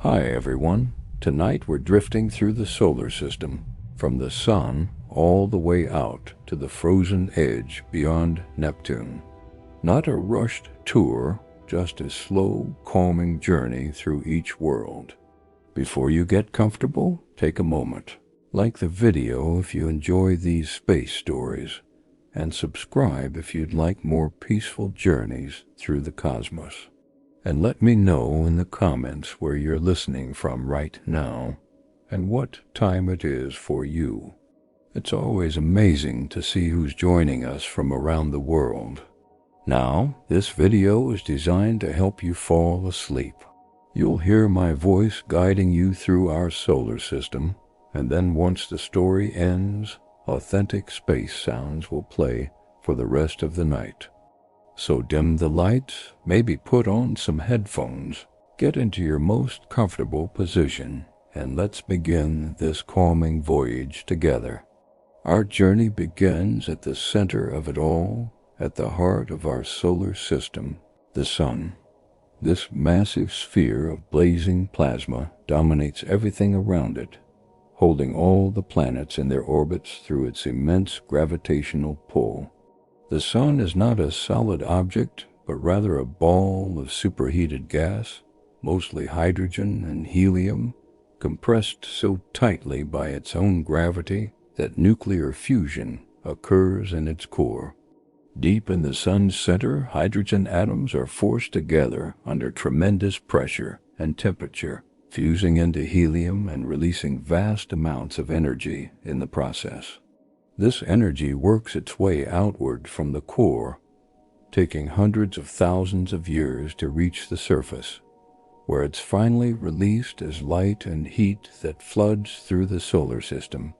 Hi everyone. Tonight we're drifting through the solar system, from the sun all the way out to the frozen edge beyond Neptune. Not a rushed tour, just a slow, calming journey through each world. Before you get comfortable, take a moment. Like the video if you enjoy these space stories, and subscribe if you'd like more peaceful journeys through the cosmos. And let me know in the comments where you're listening from right now, and what time it is for you. It's always amazing to see who's joining us from around the world. Now, this video is designed to help you fall asleep. You'll hear my voice guiding you through our solar system, and then once the story ends, authentic space sounds will play for the rest of the night. So dim the lights, maybe put on some headphones, get into your most comfortable position, and let's begin this calming voyage together. Our journey begins at the center of it all, at the heart of our solar system, the sun. This massive sphere of blazing plasma dominates everything around it, holding all the planets in their orbits through its immense gravitational pull. The sun is not a solid object, but rather a ball of superheated gas, mostly hydrogen and helium, compressed so tightly by its own gravity that nuclear fusion occurs in its core. Deep in the sun's center, hydrogen atoms are forced together under tremendous pressure and temperature, fusing into helium and releasing vast amounts of energy in the process. This energy works its way outward from the core, taking hundreds of thousands of years to reach the surface, where it's finally released as light and heat that floods through the solar system.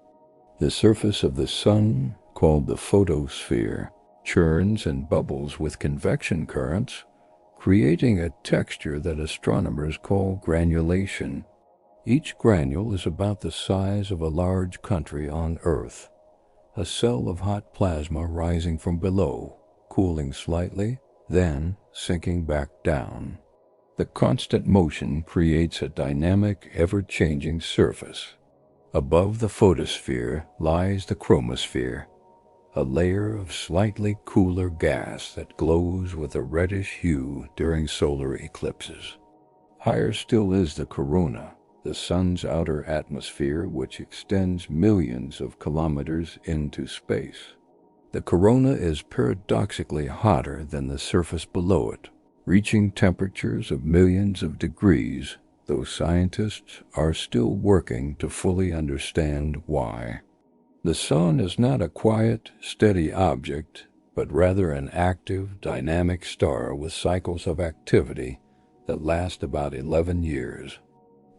The surface of the sun, called the photosphere, churns and bubbles with convection currents, creating a texture that astronomers call granulation. Each granule is about the size of a large country on Earth. A cell of hot plasma rising from below, cooling slightly, then sinking back down. The constant motion creates a dynamic, ever-changing surface. Above the photosphere lies the chromosphere, a layer of slightly cooler gas that glows with a reddish hue during solar eclipses. Higher still is the corona, the sun's outer atmosphere, which extends millions of kilometers into space. The corona is paradoxically hotter than the surface below it, reaching temperatures of millions of degrees, though scientists are still working to fully understand why. The sun is not a quiet, steady object, but rather an active, dynamic star with cycles of activity that last about 11 years.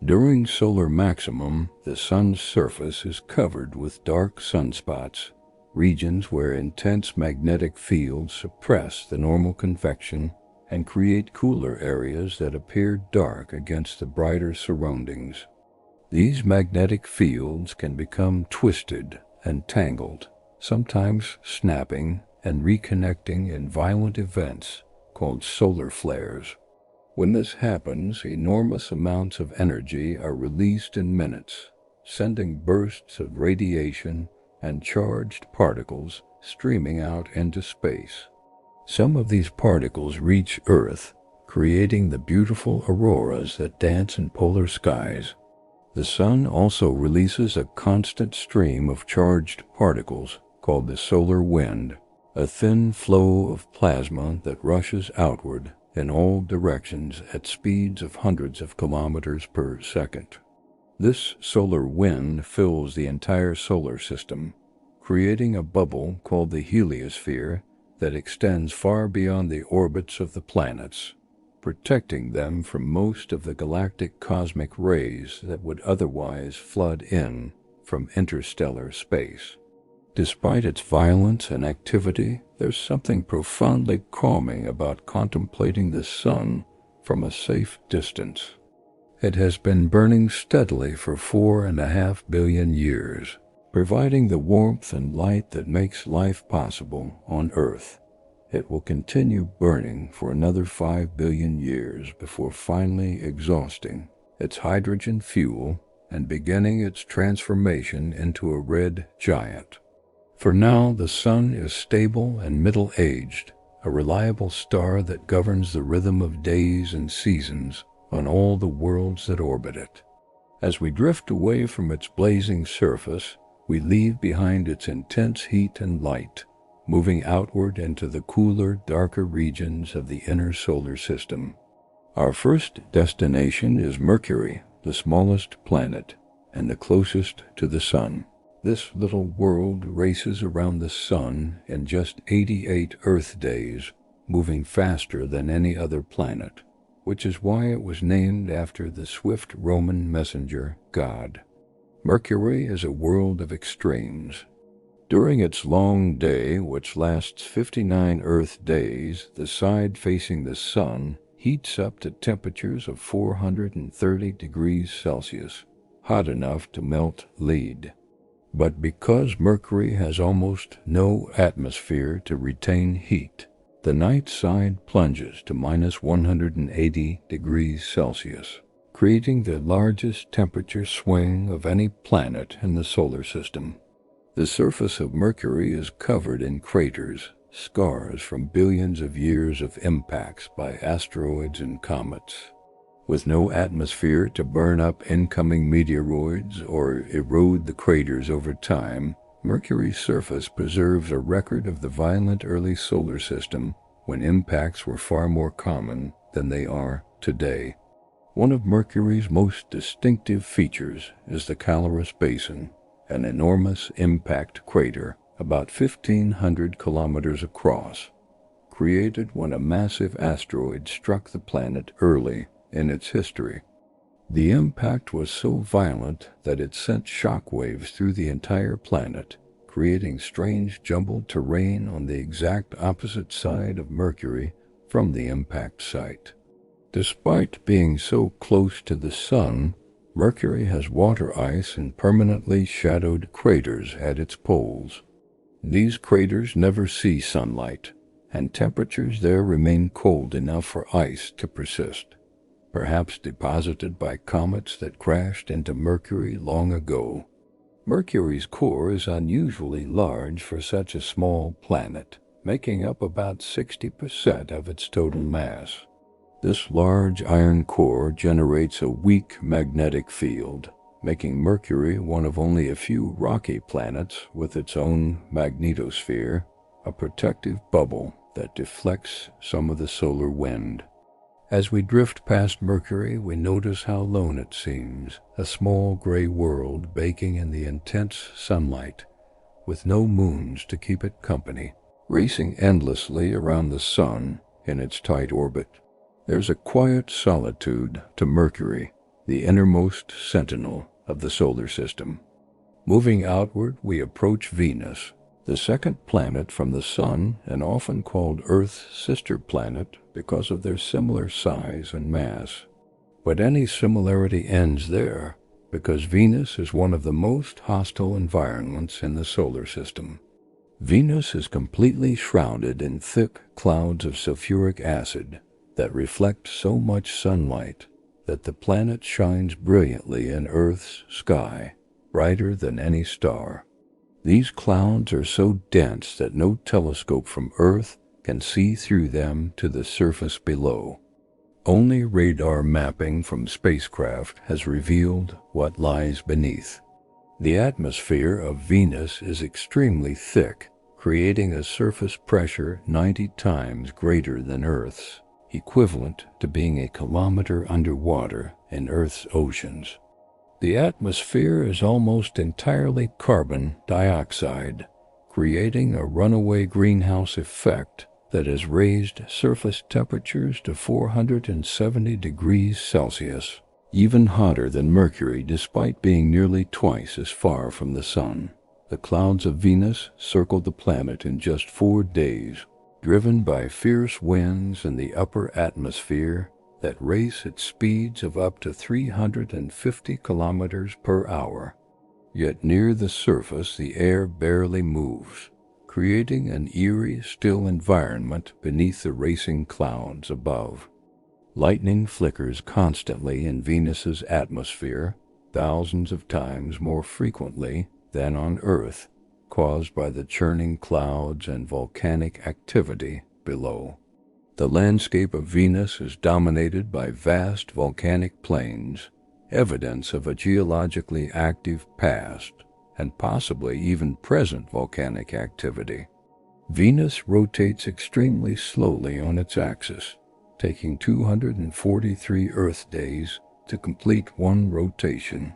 During solar maximum, the sun's surface is covered with dark sunspots, regions where intense magnetic fields suppress the normal convection and create cooler areas that appear dark against the brighter surroundings. These magnetic fields can become twisted and tangled, sometimes snapping and reconnecting in violent events called solar flares. When this happens, enormous amounts of energy are released in minutes, sending bursts of radiation and charged particles streaming out into space. Some of these particles reach Earth, creating the beautiful auroras that dance in polar skies. The sun also releases a constant stream of charged particles called the solar wind, a thin flow of plasma that rushes outward in all directions at speeds of hundreds of kilometers per second. This solar wind fills the entire solar system, creating a bubble called the heliosphere that extends far beyond the orbits of the planets, protecting them from most of the galactic cosmic rays that would otherwise flood in from interstellar space. Despite its violence and activity, there's something profoundly calming about contemplating the sun from a safe distance. It has been burning steadily for 4.5 billion years, providing the warmth and light that makes life possible on Earth. It will continue burning for another 5 billion years before finally exhausting its hydrogen fuel, and beginning its transformation into a red giant. For now, the Sun is stable and middle-aged, a reliable star that governs the rhythm of days and seasons on all the worlds that orbit it. As we drift away from its blazing surface, we leave behind its intense heat and light, moving outward into the cooler, darker regions of the inner solar system. Our first destination is Mercury, the smallest planet and the closest to the Sun. This little world races around the Sun in just 88 Earth days, moving faster than any other planet, which is why it was named after the swift Roman messenger, God. Mercury is a world of extremes. During its long day, which lasts 59 Earth days, the side facing the Sun heats up to temperatures of 430 degrees Celsius, hot enough to melt lead. But because Mercury has almost no atmosphere to retain heat, the night side plunges to minus 180 degrees Celsius, creating the largest temperature swing of any planet in the solar system. The surface of Mercury is covered in craters, scars from billions of years of impacts by asteroids and comets. With no atmosphere to burn up incoming meteoroids or erode the craters over time, Mercury's surface preserves a record of the violent early solar system when impacts were far more common than they are today. One of Mercury's most distinctive features is the Caloris Basin, an enormous impact crater about 1,500 kilometers across, created when a massive asteroid struck the planet early in its history. The impact was so violent that it sent shock waves through the entire planet, creating strange jumbled terrain on the exact opposite side of Mercury from the impact site. Despite being so close to the Sun, Mercury has water ice and permanently shadowed craters at its poles. These craters never see sunlight, and temperatures there remain cold enough for ice to persist, perhaps deposited by comets that crashed into Mercury long ago. Mercury's core is unusually large for such a small planet, making up about 60% of its total mass. This large iron core generates a weak magnetic field, making Mercury one of only a few rocky planets with its own magnetosphere, a protective bubble that deflects some of the solar wind. As we drift past Mercury, we notice how lone it seems, a small gray world baking in the intense sunlight, with no moons to keep it company, racing endlessly around the Sun in its tight orbit. There's a quiet solitude to Mercury, the innermost sentinel of the solar system. Moving outward, we approach Venus, the second planet from the Sun and often called Earth's sister planet because of their similar size and mass. But any similarity ends there, because Venus is one of the most hostile environments in the solar system. Venus is completely shrouded in thick clouds of sulfuric acid that reflect so much sunlight that the planet shines brilliantly in Earth's sky, brighter than any star. These clouds are so dense that no telescope from Earth can see through them to the surface below. Only radar mapping from spacecraft has revealed what lies beneath. The atmosphere of Venus is extremely thick, creating a surface pressure 90 times greater than Earth's, equivalent to being a kilometer underwater in Earth's oceans. The atmosphere is almost entirely carbon dioxide, creating a runaway greenhouse effect that has raised surface temperatures to 470 degrees Celsius, even hotter than Mercury despite being nearly twice as far from the Sun. The clouds of Venus circled the planet in just 4 days, driven by fierce winds in the upper atmosphere that race at speeds of up to 350 kilometers per hour. Yet near the surface the air barely moves, creating an eerie, still environment beneath the racing clouds above. Lightning flickers constantly in Venus's atmosphere, thousands of times more frequently than on Earth, caused by the churning clouds and volcanic activity below. The landscape of Venus is dominated by vast volcanic plains, evidence of a geologically active past and possibly even present volcanic activity. Venus rotates extremely slowly on its axis, taking 243 Earth days to complete one rotation.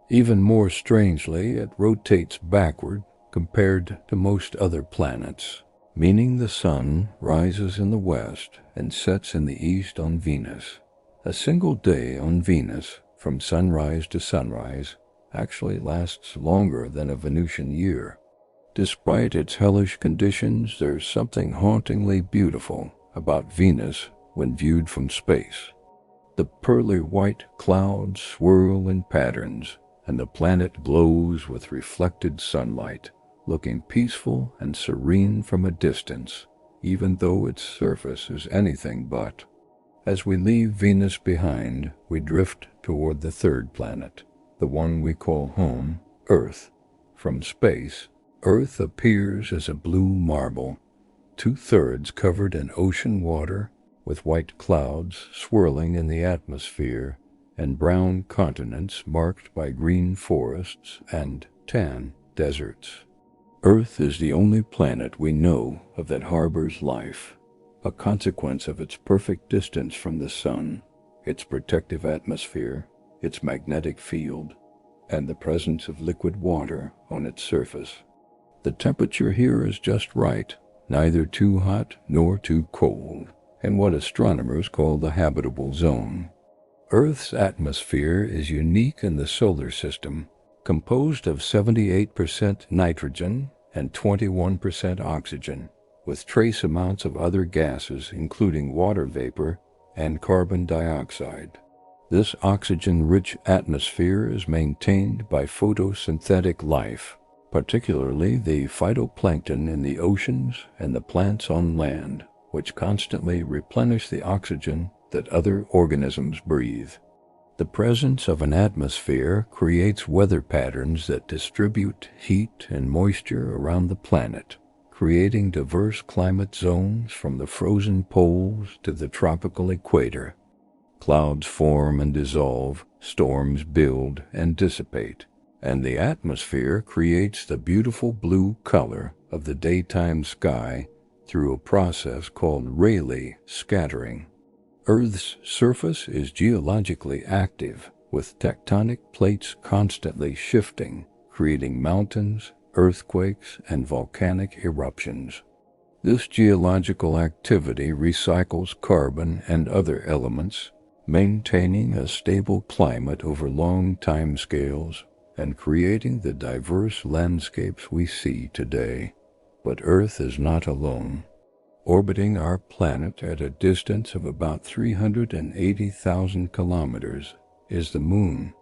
Even more strangely, it rotates backward compared to most other planets, meaning the sun rises in the west and sets in the east on Venus. A single day on Venus, from sunrise to sunrise, actually lasts longer than a Venusian year. Despite its hellish conditions, there's something hauntingly beautiful about Venus when viewed from space. The pearly white clouds swirl in patterns, and the planet glows with reflected sunlight, looking peaceful and serene from a distance, even though its surface is anything but. As we leave Venus behind, we drift toward the third planet, the one we call home, Earth. From space, Earth appears as a blue marble, 2/3 covered in ocean water, with white clouds swirling in the atmosphere and brown continents marked by green forests and tan deserts. Earth is the only planet we know of that harbors life, a consequence of its perfect distance from the sun, its protective atmosphere, its magnetic field, and the presence of liquid water on its surface. The temperature here is just right, neither too hot nor too cold, in what astronomers call the habitable zone. Earth's atmosphere is unique in the solar system, composed of 78% nitrogen and 21% oxygen, with trace amounts of other gases including water vapor and carbon dioxide. This oxygen-rich atmosphere is maintained by photosynthetic life, particularly the phytoplankton in the oceans and the plants on land, which constantly replenish the oxygen that other organisms breathe. The presence of an atmosphere creates weather patterns that distribute heat and moisture around the planet, creating diverse climate zones from the frozen poles to the tropical equator. Clouds form and dissolve, storms build and dissipate, and the atmosphere creates the beautiful blue color of the daytime sky through a process called Rayleigh scattering. Earth's surface is geologically active, with tectonic plates constantly shifting, creating mountains, earthquakes, and volcanic eruptions. This geological activity recycles carbon and other elements, maintaining a stable climate over long timescales and creating the diverse landscapes we see today. But Earth is not alone. Orbiting our planet at a distance of about 380,000 kilometers is the Moon,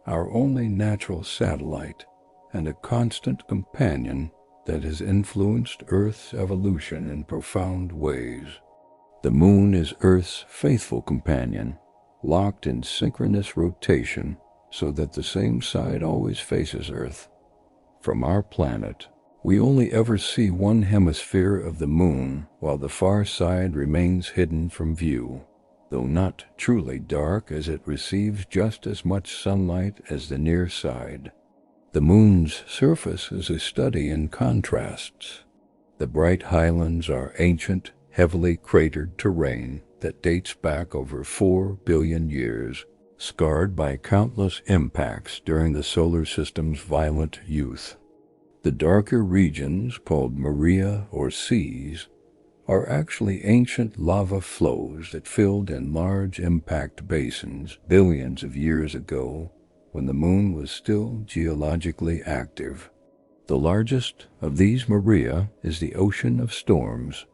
our only natural satellite and a constant companion that has influenced Earth's evolution in profound ways. The Moon is Earth's faithful companion, locked in synchronous rotation so that the same side always faces Earth. From our planet, we only ever see one hemisphere of the Moon, while the far side remains hidden from view, though not truly dark, as it receives just as much sunlight as the near side. The Moon's surface is a study in contrasts. The bright highlands are ancient, heavily cratered terrain that dates back over 4 billion years, scarred by countless impacts during the solar system's violent youth. The darker regions, called maria or seas, are actually ancient lava flows that filled in large impact basins billions of years ago when the Moon was still geologically active. The largest of these maria is the Ocean of Storms,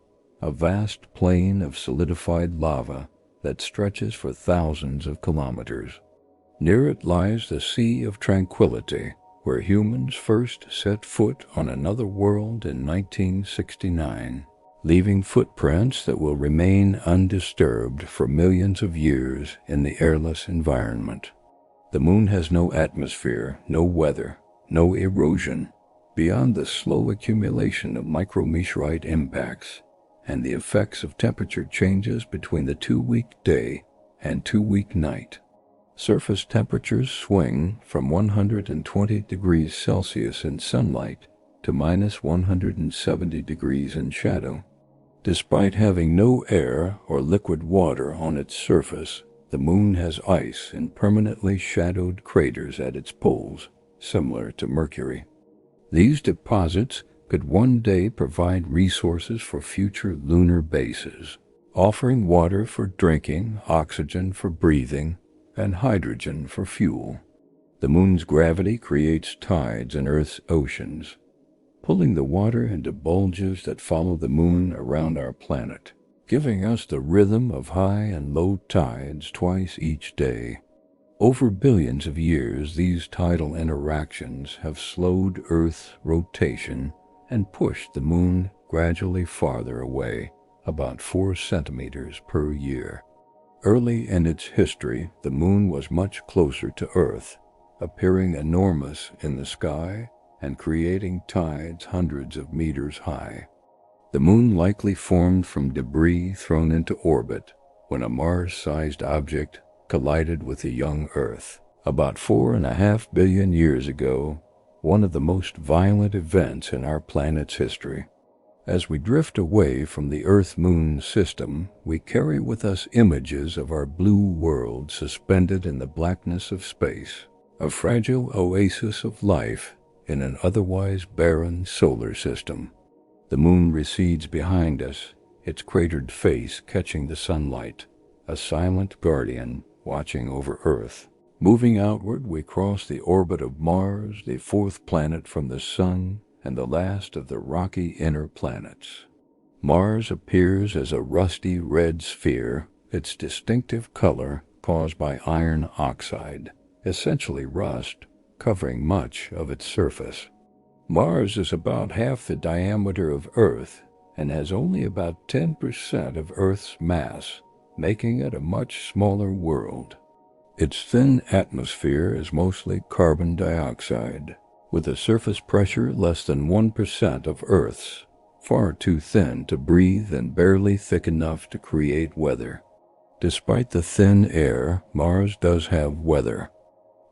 a vast plain of solidified lava that stretches for thousands of kilometers. Near it lies the Sea of Tranquility, where humans first set foot on another world in 1969. leaving footprints that will remain undisturbed for millions of years in the airless environment. The moon has no atmosphere, no weather, no erosion, beyond the slow accumulation of micrometeorite impacts and the effects of temperature changes between the 2-week day and 2-week night. Surface temperatures swing from 120 degrees Celsius in sunlight to minus 170 degrees in shadow. Despite having no air or liquid water on its surface, the moon has ice in permanently shadowed craters at its poles, similar to Mercury. These deposits could one day provide resources for future lunar bases, offering water for drinking, oxygen for breathing, and hydrogen for fuel. The moon's gravity creates tides in Earth's oceans, pulling the water into bulges that follow the moon around our planet, giving us the rhythm of high and low tides twice each day. Over billions of years, these tidal interactions have slowed Earth's rotation and pushed the moon gradually farther away, about 4 centimeters per year. Early in its history, the moon was much closer to Earth, appearing enormous in the sky and creating tides hundreds of meters high. The moon likely formed from debris thrown into orbit when a Mars-sized object collided with a young Earth. About 4.5 billion years ago, one of the most violent events in our planet's history. As we drift away from the Earth-Moon system, we carry with us images of our blue world suspended in the blackness of space, a fragile oasis of life in an otherwise barren solar system. The moon recedes behind us, its cratered face catching the sunlight, a silent guardian watching over Earth. Moving outward, we cross the orbit of Mars, the 4th planet from the Sun, and the last of the rocky inner planets. Mars appears as a rusty red sphere, its distinctive color caused by iron oxide, essentially rust, covering much of its surface. Mars is about half the diameter of Earth and has only about 10% of Earth's mass, making it a much smaller world. Its thin atmosphere is mostly carbon dioxide, with a surface pressure less than 1% of Earth's, far too thin to breathe and barely thick enough to create weather. Despite the thin air, Mars does have weather.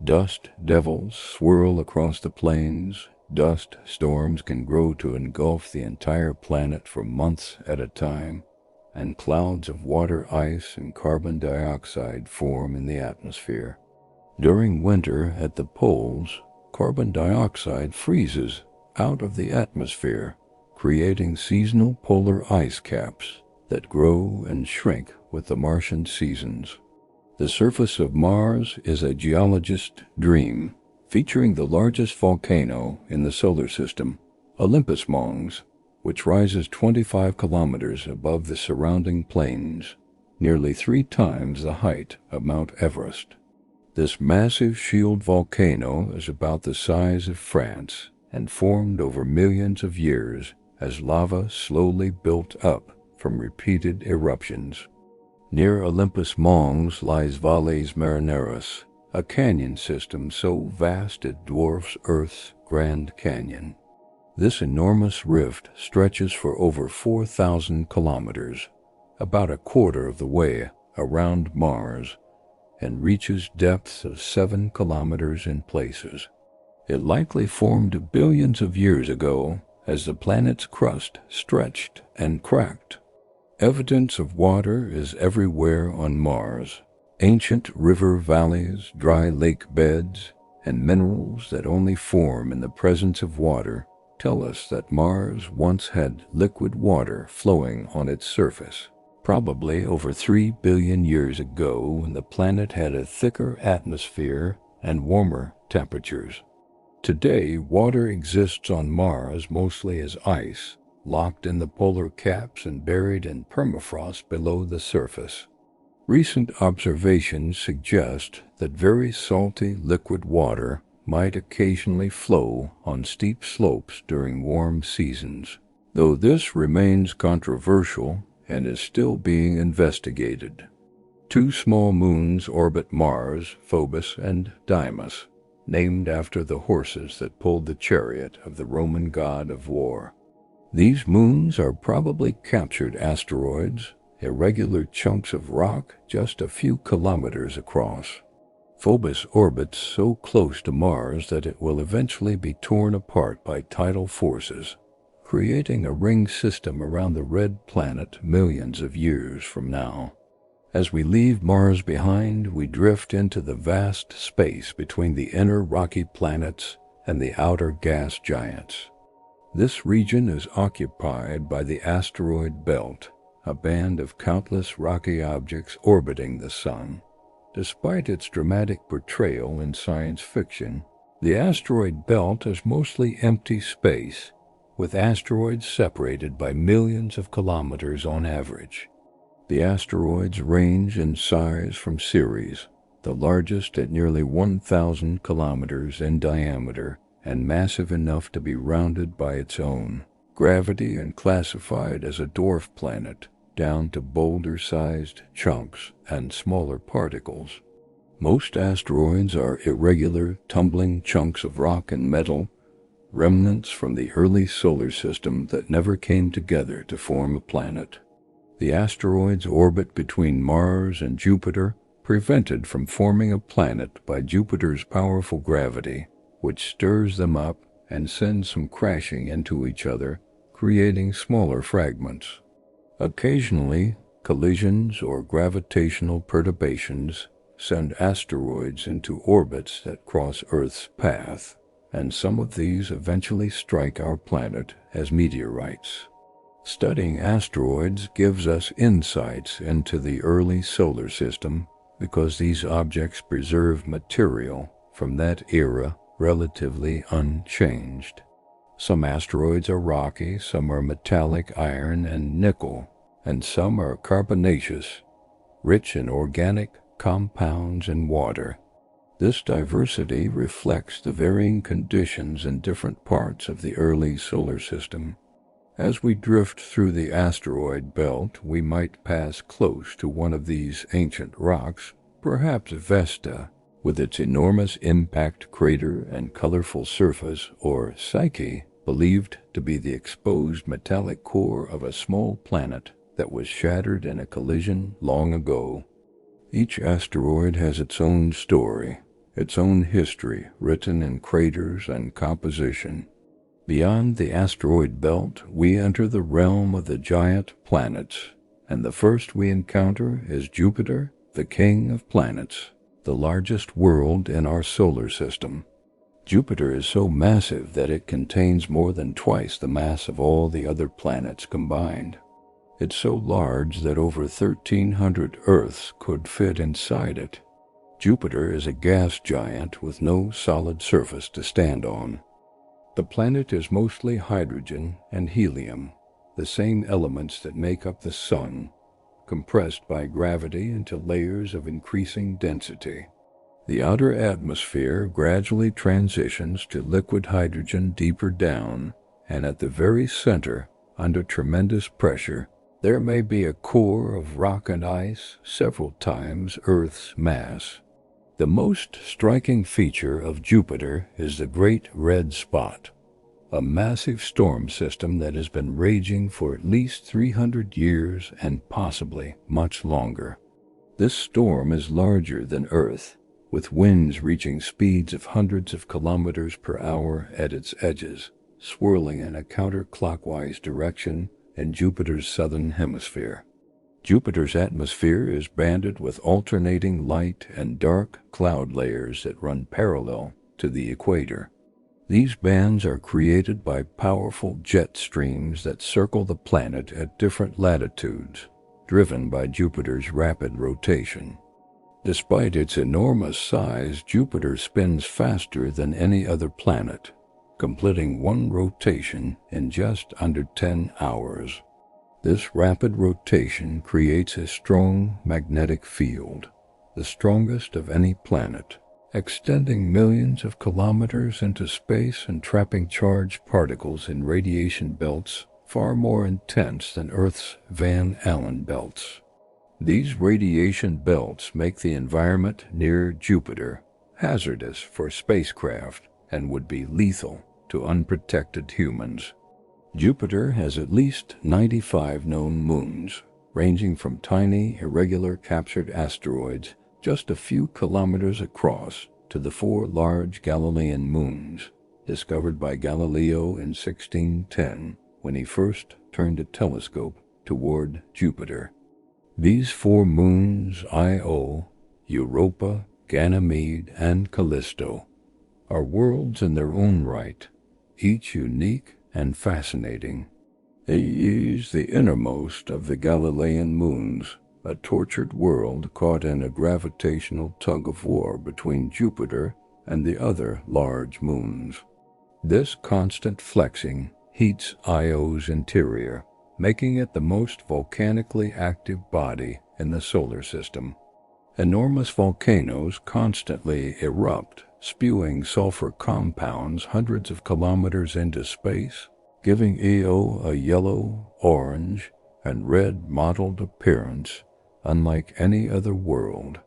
Dust devils swirl across the plains. Dust storms can grow to engulf the entire planet for months at a time, and clouds of water ice and carbon dioxide form in the atmosphere. During winter at the poles, carbon dioxide freezes out of the atmosphere, creating seasonal polar ice caps that grow and shrink with the Martian seasons. The surface of Mars is a geologist's dream, featuring the largest volcano in the solar system, Olympus Mons, which rises 25 kilometers above the surrounding plains, nearly 3 times the height of Mount Everest. This massive shield volcano is about the size of France and formed over millions of years as lava slowly built up from repeated eruptions. Near Olympus Mons lies Valles Marineris, a canyon system so vast it dwarfs Earth's Grand Canyon. This enormous rift stretches for over 4,000 kilometers, about a quarter of the way around Mars, and reaches depths of 7 kilometers in places. It likely formed billions of years ago as the planet's crust stretched and cracked. Evidence of water is everywhere on Mars. Ancient river valleys, dry lake beds, and minerals that only form in the presence of water tell us that Mars once had liquid water flowing on its surface, probably over 3 billion years ago when the planet had a thicker atmosphere and warmer temperatures. Today, water exists on Mars mostly as ice, locked in the polar caps and buried in permafrost below the surface. Recent observations suggest that very salty liquid water might occasionally flow on steep slopes during warm seasons. though this remains controversial and is still being investigated. Two small moons orbit Mars, Phobos and Deimos, named after the horses that pulled the chariot of the Roman god of war. These moons are probably captured asteroids, irregular chunks of rock just a few kilometers across. Phobos orbits so close to Mars that it will eventually be torn apart by tidal forces, creating a ring system around the red planet millions of years from now. As we leave Mars behind, we drift into the vast space between the inner rocky planets and the outer gas giants. This region is occupied by the asteroid belt, a band of countless rocky objects orbiting the Sun. Despite its dramatic portrayal in science fiction, the asteroid belt is mostly empty space, with asteroids separated by millions of kilometers on average. The asteroids range in size from Ceres, the largest at nearly 1,000 kilometers in diameter and massive enough to be rounded by its own gravity and classified as a dwarf planet, down to boulder-sized chunks and smaller particles. Most asteroids are irregular, tumbling chunks of rock and metal, remnants from the early solar system that never came together to form a planet. The asteroids orbit between Mars and Jupiter, prevented from forming a planet by Jupiter's powerful gravity, which stirs them up and sends them crashing into each other, creating smaller fragments. Occasionally, collisions or gravitational perturbations send asteroids into orbits that cross Earth's path, and some of these eventually strike our planet as meteorites. Studying asteroids gives us insights into the early solar system because these objects preserve material from that era relatively unchanged. Some asteroids are rocky, some are metallic iron and nickel, and some are carbonaceous, rich in organic compounds and water. This diversity reflects the varying conditions in different parts of the early solar system. As we drift through the asteroid belt, we might pass close to one of these ancient rocks, perhaps Vesta, with its enormous impact crater and colorful surface, or Psyche, believed to be the exposed metallic core of a small planet that was shattered in a collision long ago. Each asteroid has its own story, its own history written in craters and composition. Beyond the asteroid belt, we enter the realm of the giant planets, and the first we encounter is Jupiter, the king of planets, the largest world in our solar system. Jupiter is so massive that it contains more than twice the mass of all the other planets combined. It's so large that over 1,300 Earths could fit inside it. Jupiter is a gas giant with no solid surface to stand on. The planet is mostly hydrogen and helium, the same elements that make up the Sun, compressed by gravity into layers of increasing density. The outer atmosphere gradually transitions to liquid hydrogen deeper down, and at the very center, under tremendous pressure, there may be a core of rock and ice several times Earth's mass. The most striking feature of Jupiter is the Great Red Spot, a massive storm system that has been raging for at least 300 years and possibly much longer. This storm is larger than Earth, with winds reaching speeds of hundreds of kilometers per hour at its edges, swirling in a counterclockwise direction in Jupiter's southern hemisphere. Jupiter's atmosphere is banded with alternating light and dark cloud layers that run parallel to the equator. These bands are created by powerful jet streams that circle the planet at different latitudes, driven by Jupiter's rapid rotation. Despite its enormous size, Jupiter spins faster than any other planet, completing one rotation in just under 10 hours. This rapid rotation creates a strong magnetic field, the strongest of any planet, extending millions of kilometers into space and trapping charged particles in radiation belts far more intense than Earth's Van Allen belts. These radiation belts make the environment near Jupiter hazardous for spacecraft and would be lethal to unprotected humans. Jupiter has at least 95 known moons, ranging from tiny, irregular captured asteroids just a few kilometers across to the 4 large Galilean moons, discovered by Galileo in 1610 when he first turned a telescope toward Jupiter. These 4 moons, Io, Europa, Ganymede, and Callisto, are worlds in their own right, each unique and fascinating. He is the innermost of the Galilean moons, a tortured world caught in a gravitational tug-of-war between Jupiter and the other large moons. This constant flexing heats Io's interior, making it the most volcanically active body in the solar system. Enormous volcanoes constantly erupt, spewing sulfur compounds hundreds of kilometers into space, giving Io a yellow, orange, and red mottled appearance unlike any other world.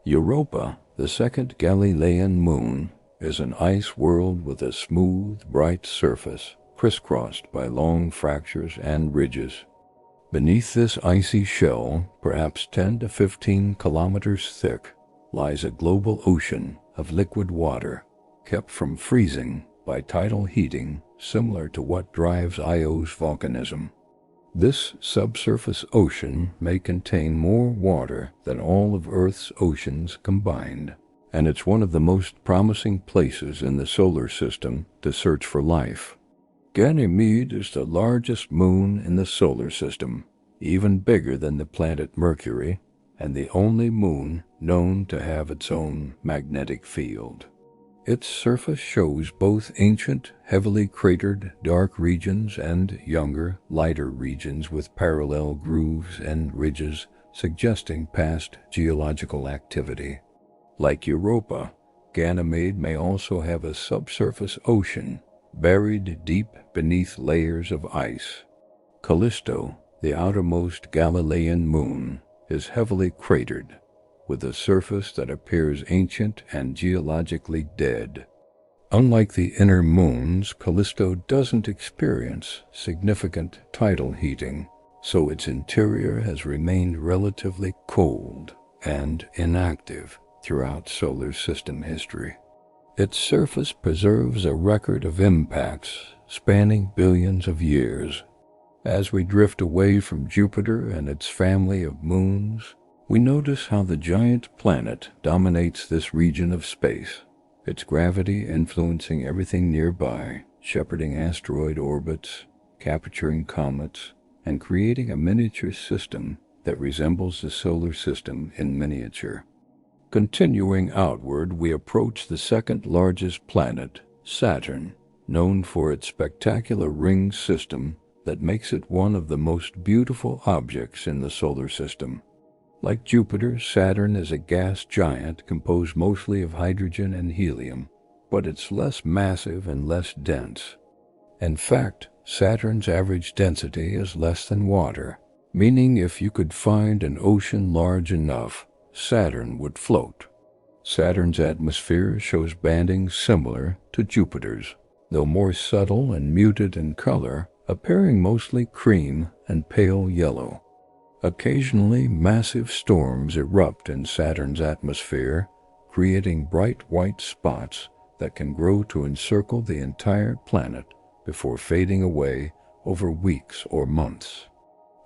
Europa, the second Galilean moon, is an ice world with a smooth, bright surface, crisscrossed by long fractures and ridges. Beneath this icy shell, perhaps 10 to 15 kilometers thick, lies a global ocean of liquid water, kept from freezing by tidal heating similar to what drives Io's volcanism. This subsurface ocean may contain more water than all of Earth's oceans combined, and it's one of the most promising places in the solar system to search for life. Ganymede is the largest moon in the solar system, even bigger than the planet Mercury, and the only moon known to have its own magnetic field. Its surface shows both ancient, heavily cratered, dark regions and younger, lighter regions with parallel grooves and ridges suggesting past geological activity. Like Europa, Ganymede may also have a subsurface ocean buried deep beneath layers of ice. Callisto, the outermost Galilean moon, is heavily cratered, with a surface that appears ancient and geologically dead. Unlike the inner moons, Callisto doesn't experience significant tidal heating, so its interior has remained relatively cold and inactive throughout solar system history. Its surface preserves a record of impacts spanning billions of years. As we drift away from Jupiter and its family of moons, we notice how the giant planet dominates this region of space, its gravity influencing everything nearby, shepherding asteroid orbits, capturing comets, and creating a miniature system that resembles the solar system in miniature. Continuing outward, we approach the second largest planet, Saturn, known for its spectacular ring system that makes it one of the most beautiful objects in the solar system. Like Jupiter, Saturn is a gas giant composed mostly of hydrogen and helium, but it's less massive and less dense. In fact, Saturn's average density is less than water, meaning if you could find an ocean large enough, Saturn would float. Saturn's atmosphere shows banding similar to Jupiter's, though more subtle and muted in color, appearing mostly cream and pale yellow. Occasionally, massive storms erupt in Saturn's atmosphere, creating bright white spots that can grow to encircle the entire planet before fading away over weeks or months.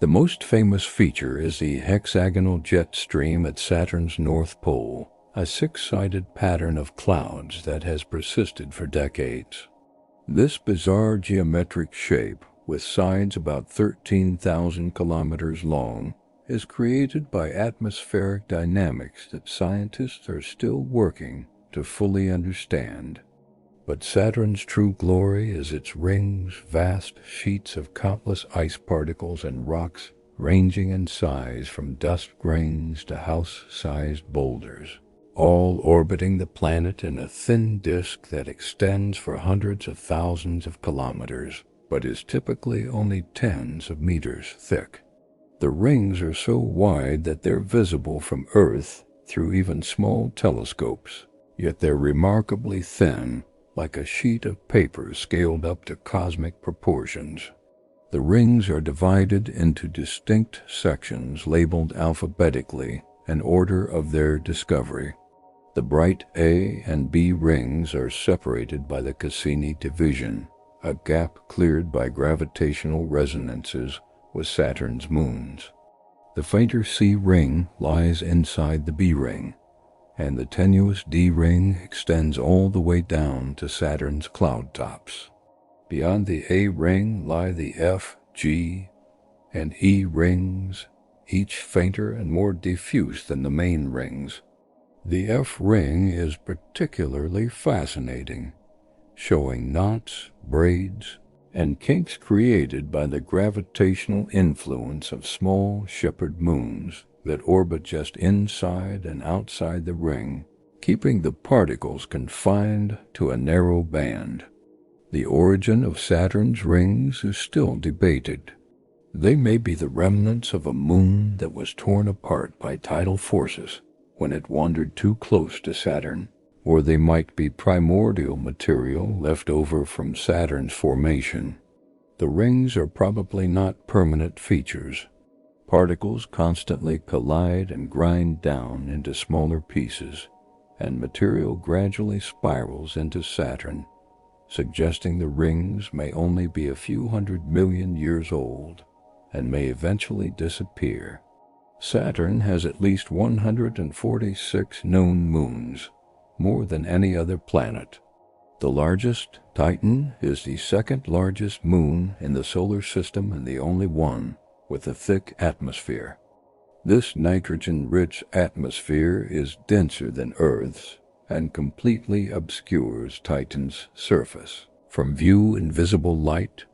The most famous feature is the hexagonal jet stream at Saturn's North Pole, a six-sided pattern of clouds that has persisted for decades. This bizarre geometric shape, with sides about 13,000 kilometers long, is created by atmospheric dynamics that scientists are still working to fully understand. But Saturn's true glory is its rings, vast sheets of countless ice particles and rocks ranging in size from dust grains to house-sized boulders, all orbiting the planet in a thin disk that extends for hundreds of thousands of kilometers, but is typically only tens of meters thick. The rings are so wide that they're visible from Earth through even small telescopes, yet they're remarkably thin, like a sheet of paper scaled up to cosmic proportions. The rings are divided into distinct sections labeled alphabetically in order of their discovery. The bright A and B rings are separated by the Cassini division, a gap cleared by gravitational resonances with Saturn's moons. The fainter C ring lies inside the B ring, and the tenuous D ring extends all the way down to Saturn's cloud tops. Beyond the A ring lie the F, G, and E rings, each fainter and more diffuse than the main rings. The F ring is particularly fascinating, showing knots, braids, and kinks created by the gravitational influence of small shepherd moons that orbit just inside and outside the ring, keeping the particles confined to a narrow band. The origin of Saturn's rings is still debated. They may be the remnants of a moon that was torn apart by tidal forces when it wandered too close to Saturn, or they might be primordial material left over from Saturn's formation. The rings are probably not permanent features. Particles constantly collide and grind down into smaller pieces, and material gradually spirals into Saturn, suggesting the rings may only be a few 100 million years old and may eventually disappear. Saturn has at least 146 known moons, more than any other planet. The largest, Titan, is the second largest moon in the solar system and the only one with a thick atmosphere. This nitrogen-rich atmosphere is denser than Earth's and completely obscures Titan's surface from view in visible light.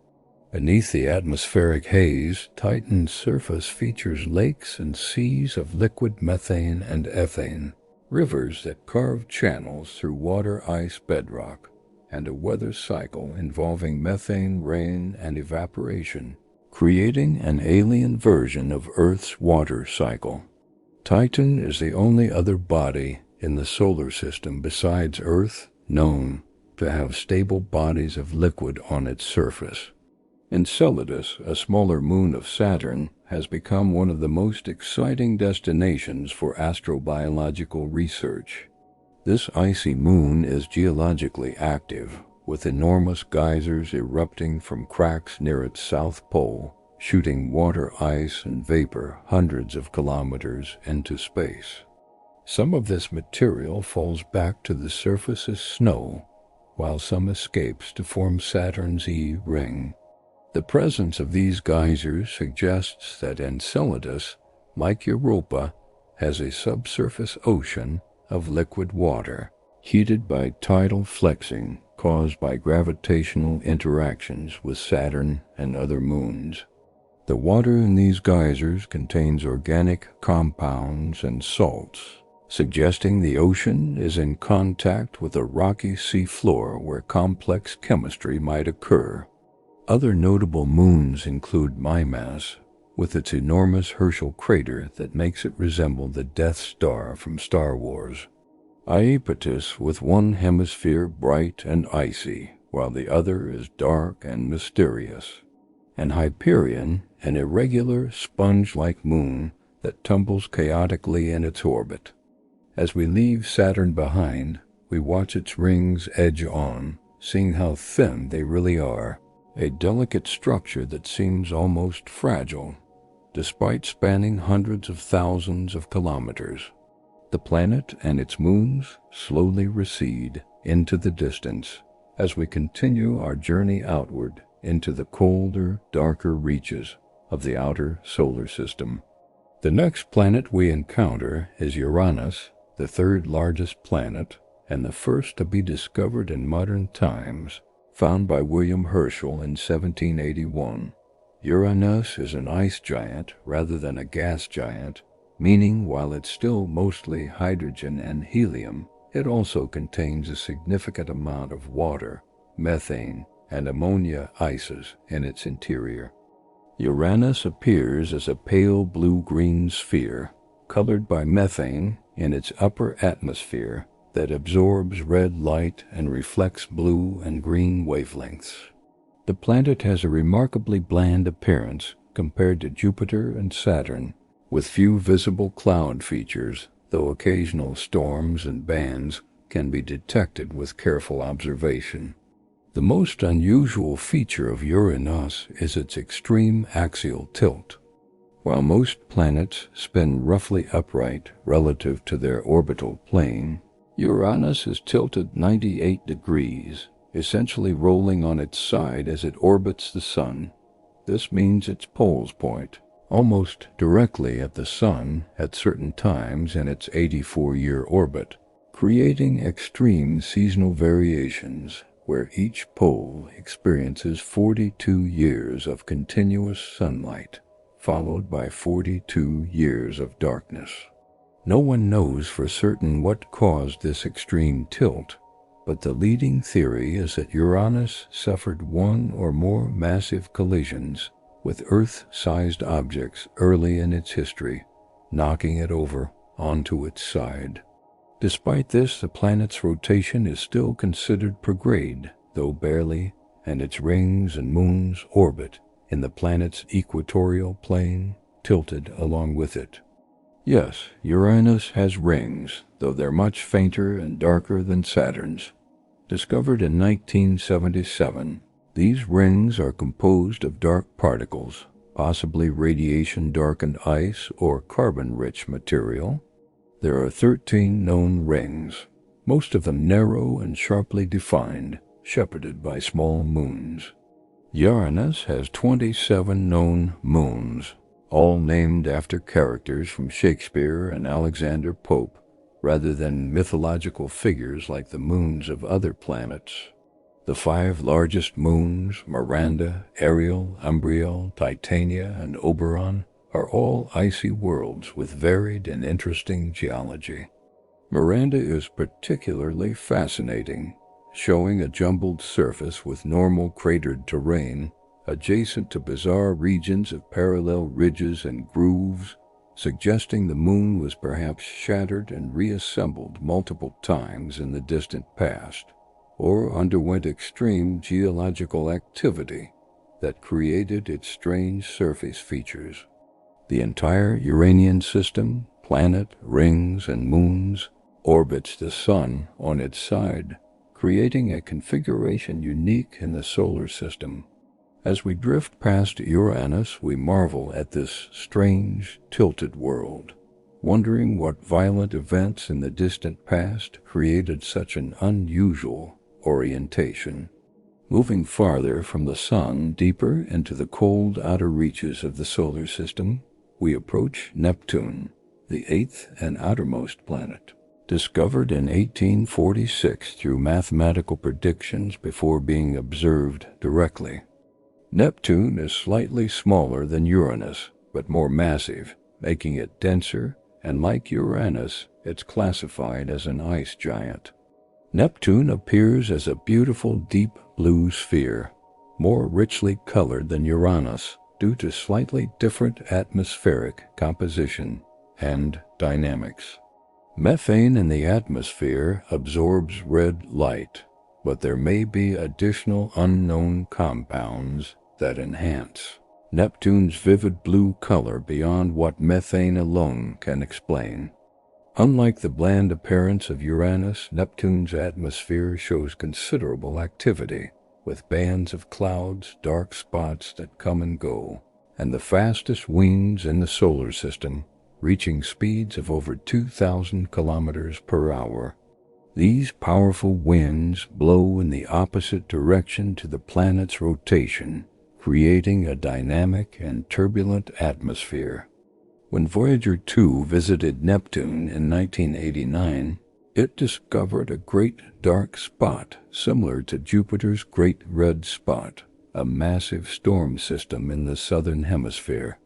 Beneath the atmospheric haze, Titan's surface features lakes and seas of liquid methane and ethane, rivers that carve channels through water-ice bedrock, and a weather cycle involving methane, rain, and evaporation, creating an alien version of Earth's water cycle. Titan is the only other body in the solar system besides Earth known to have stable bodies of liquid on its surface. Enceladus, a smaller moon of Saturn, has become one of the most exciting destinations for astrobiological research. This icy moon is geologically active, with enormous geysers erupting from cracks near its south pole, shooting water, ice, and vapor hundreds of kilometers into space. Some of this material falls back to the surface as snow, while some escapes to form Saturn's E ring. The presence of these geysers suggests that Enceladus, like Europa, has a subsurface ocean of liquid water, heated by tidal flexing caused by gravitational interactions with Saturn and other moons. The water in these geysers contains organic compounds and salts, suggesting the ocean is in contact with a rocky seafloor where complex chemistry might occur. Other notable moons include Mimas, with its enormous Herschel crater that makes it resemble the Death Star from Star Wars. Iapetus, with one hemisphere bright and icy, while the other is dark and mysterious. And Hyperion, an irregular, sponge-like moon that tumbles chaotically in its orbit. As we leave Saturn behind, we watch its rings edge on, seeing how thin they really are, a delicate structure that seems almost fragile, despite spanning hundreds of thousands of kilometers. The planet and its moons slowly recede into the distance as we continue our journey outward into the colder, darker reaches of the outer solar system. The next planet we encounter is Uranus, the third largest planet and the first to be discovered in modern times, found by William Herschel in 1781. Uranus is an ice giant rather than a gas giant, meaning while it's still mostly hydrogen and helium, it also contains a significant amount of water, methane, and ammonia ices in its interior. Uranus appears as a pale blue-green sphere, colored by methane in its upper atmosphere that absorbs red light and reflects blue and green wavelengths. The planet has a remarkably bland appearance compared to Jupiter and Saturn, with few visible cloud features, though occasional storms and bands can be detected with careful observation. The most unusual feature of Uranus is its extreme axial tilt. While most planets spin roughly upright relative to their orbital plane, Uranus is tilted 98 degrees, essentially rolling on its side as it orbits the Sun. This means its poles point almost directly at the Sun at certain times in its 84-year orbit, creating extreme seasonal variations where each pole experiences 42 years of continuous sunlight, followed by 42 years of darkness. No one knows for certain what caused this extreme tilt, but the leading theory is that Uranus suffered one or more massive collisions with Earth-sized objects early in its history, knocking it over onto its side. Despite this, the planet's rotation is still considered prograde, though barely, and its rings and moons orbit in the planet's equatorial plane, tilted along with it. Yes, Uranus has rings, though they're much fainter and darker than Saturn's. Discovered in 1977, these rings are composed of dark particles, possibly radiation-darkened ice or carbon-rich material. There are 13 known rings, most of them narrow and sharply defined, shepherded by small moons. Uranus has 27 known moons, all named after characters from Shakespeare and Alexander Pope, rather than mythological figures like the moons of other planets. The 5 largest moons, Miranda, Ariel, Umbriel, Titania, and Oberon, are all icy worlds with varied and interesting geology. Miranda is particularly fascinating, showing a jumbled surface with normal cratered terrain, adjacent to bizarre regions of parallel ridges and grooves, suggesting the moon was perhaps shattered and reassembled multiple times in the distant past, or underwent extreme geological activity that created its strange surface features. The entire Uranian system, planet, rings, and moons, orbits the Sun on its side, creating a configuration unique in the solar system. As we drift past Uranus, we marvel at this strange, tilted world, wondering what violent events in the distant past created such an unusual orientation. Moving farther from the Sun, deeper into the cold outer reaches of the solar system, we approach Neptune, the 8th and outermost planet. Discovered in 1846 through mathematical predictions before being observed directly. Neptune is slightly smaller than Uranus, but more massive, making it denser, and like Uranus, it's classified as an ice giant. Neptune appears as a beautiful deep blue sphere, more richly colored than Uranus due to slightly different atmospheric composition and dynamics. Methane in the atmosphere absorbs red light, but there may be additional unknown compounds that enhance Neptune's vivid blue color beyond what methane alone can explain. Unlike the bland appearance of Uranus, Neptune's atmosphere shows considerable activity, with bands of clouds, dark spots that come and go, and the fastest winds in the solar system, reaching speeds of over 2,000 kilometers per hour. These powerful winds blow in the opposite direction to the planet's rotation, creating a dynamic and turbulent atmosphere. When Voyager 2 visited Neptune in 1989, it discovered a great dark spot similar to Jupiter's Great Red Spot, a massive storm system in the southern hemisphere.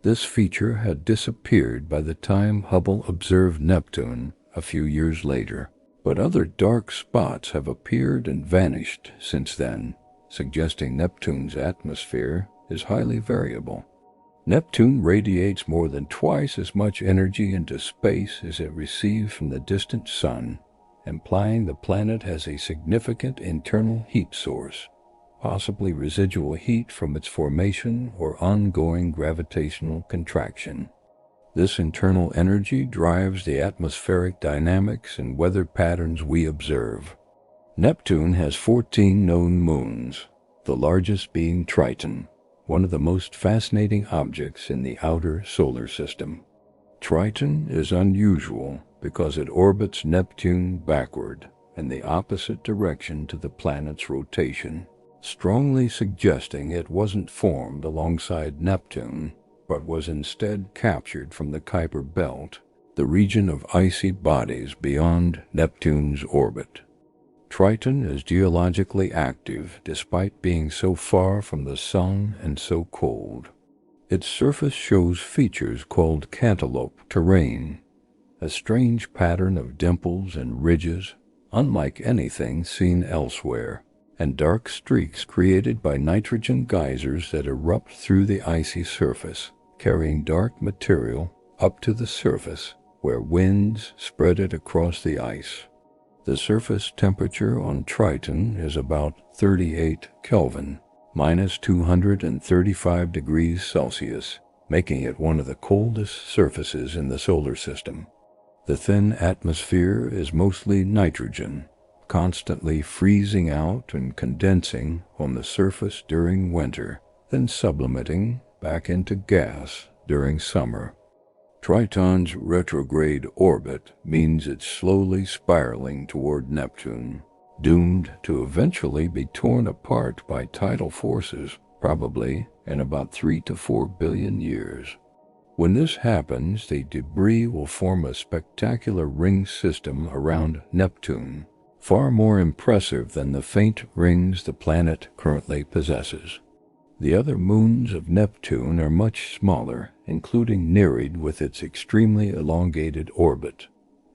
This feature had disappeared by the time Hubble observed Neptune a few years later, but other dark spots have appeared and vanished since then, suggesting Neptune's atmosphere is highly variable. Neptune radiates more than twice as much energy into space as it receives from the distant Sun, implying the planet has a significant internal heat source, possibly residual heat from its formation or ongoing gravitational contraction. This internal energy drives the atmospheric dynamics and weather patterns we observe. Neptune has 14 known moons, the largest being Triton, one of the most fascinating objects in the outer solar system. Triton is unusual because it orbits Neptune backward in the opposite direction to the planet's rotation, strongly suggesting it wasn't formed alongside Neptune, but was instead captured from the Kuiper Belt, the region of icy bodies beyond Neptune's orbit. Triton is geologically active despite being so far from the Sun and so cold. Its surface shows features called cantaloupe terrain, a strange pattern of dimples and ridges unlike anything seen elsewhere, and dark streaks created by nitrogen geysers that erupt through the icy surface, carrying dark material up to the surface where winds spread it across the ice. The surface temperature on Triton is about 38 Kelvin, minus 235 degrees Celsius, making it one of the coldest surfaces in the solar system. The thin atmosphere is mostly nitrogen, constantly freezing out and condensing on the surface during winter, then sublimating back into gas during summer. Triton's retrograde orbit means it's slowly spiraling toward Neptune, doomed to eventually be torn apart by tidal forces, probably in about 3 to 4 billion years. When this happens, the debris will form a spectacular ring system around Neptune, far more impressive than the faint rings the planet currently possesses. The other moons of Neptune are much smaller, including Nereid with its extremely elongated orbit,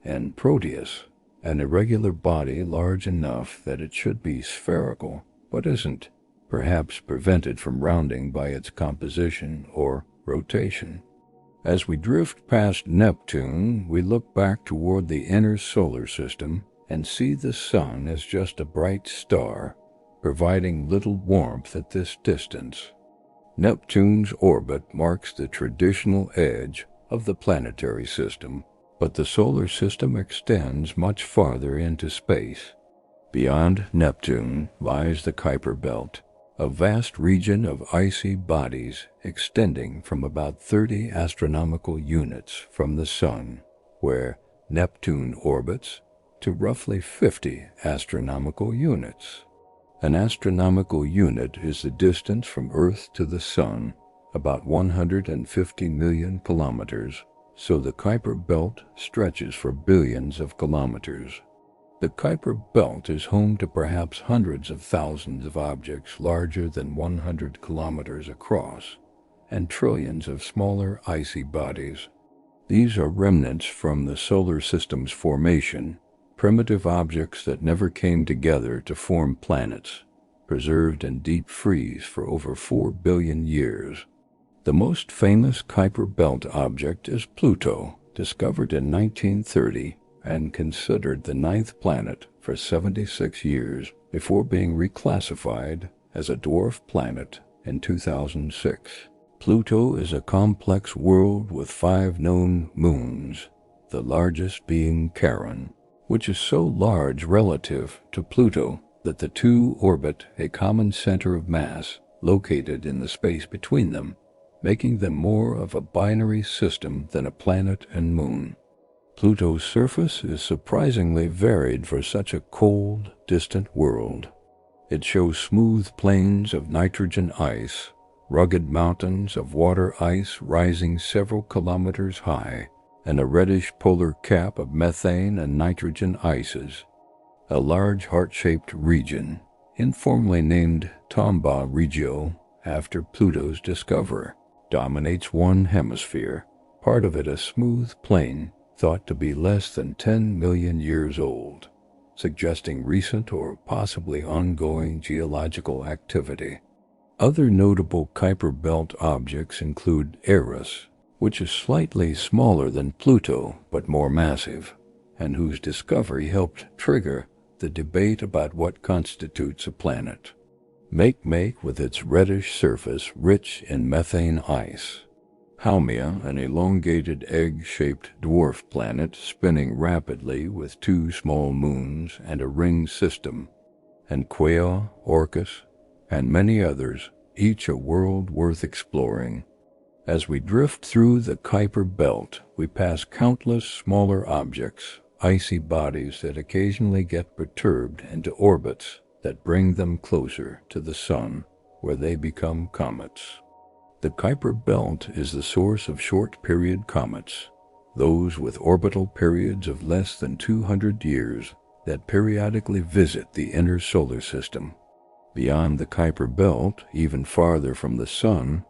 and Proteus, an irregular body large enough that it should be spherical, but isn't, perhaps prevented from rounding by its composition or rotation. As we drift past Neptune, we look back toward the inner solar system and see the Sun as just a bright star, providing little warmth at this distance. Neptune's orbit marks the traditional edge of the planetary system, but the solar system extends much farther into space. Beyond Neptune lies the Kuiper Belt, a vast region of icy bodies extending from about 30 astronomical units from the Sun, where Neptune orbits, to roughly 50 astronomical units. An astronomical unit is the distance from Earth to the Sun, about 150 million kilometers, so the Kuiper Belt stretches for billions of kilometers. The Kuiper Belt is home to perhaps hundreds of thousands of objects larger than 100 kilometers across, and trillions of smaller icy bodies. These are remnants from the solar system's formation, primitive objects that never came together to form planets, preserved in deep freeze for over 4 billion years. The most famous Kuiper Belt object is Pluto, discovered in 1930 and considered the 9th planet for 76 years before being reclassified as a dwarf planet in 2006. Pluto is a complex world with 5 known moons, the largest being Charon, which is so large relative to Pluto that the two orbit a common center of mass located in the space between them, making them more of a binary system than a planet and moon. Pluto's surface is surprisingly varied for such a cold, distant world. It shows smooth plains of nitrogen ice, rugged mountains of water ice rising several kilometers high, and a reddish polar cap of methane and nitrogen ices. A large heart-shaped region, informally named Tombaugh Regio after Pluto's discoverer, dominates one hemisphere, part of it a smooth plain thought to be less than 10 million years old. suggesting recent or possibly ongoing geological activity. Other notable Kuiper Belt objects include Eris, which is slightly smaller than Pluto but more massive, and whose discovery helped trigger the debate about what constitutes a planet. Makemake, with its reddish surface rich in methane ice. Haumea, an elongated egg-shaped dwarf planet spinning rapidly with 2 small moons and a ring system. And Quaoa, Orcus, and many others, each a world worth exploring. As we drift through the Kuiper Belt, we pass countless smaller objects, icy bodies that occasionally get perturbed into orbits that bring them closer to the Sun, where they become comets. The Kuiper Belt is the source of short-period comets, those with orbital periods of less than 200 years that periodically visit the inner solar system. Beyond the Kuiper Belt, even farther from the Sun,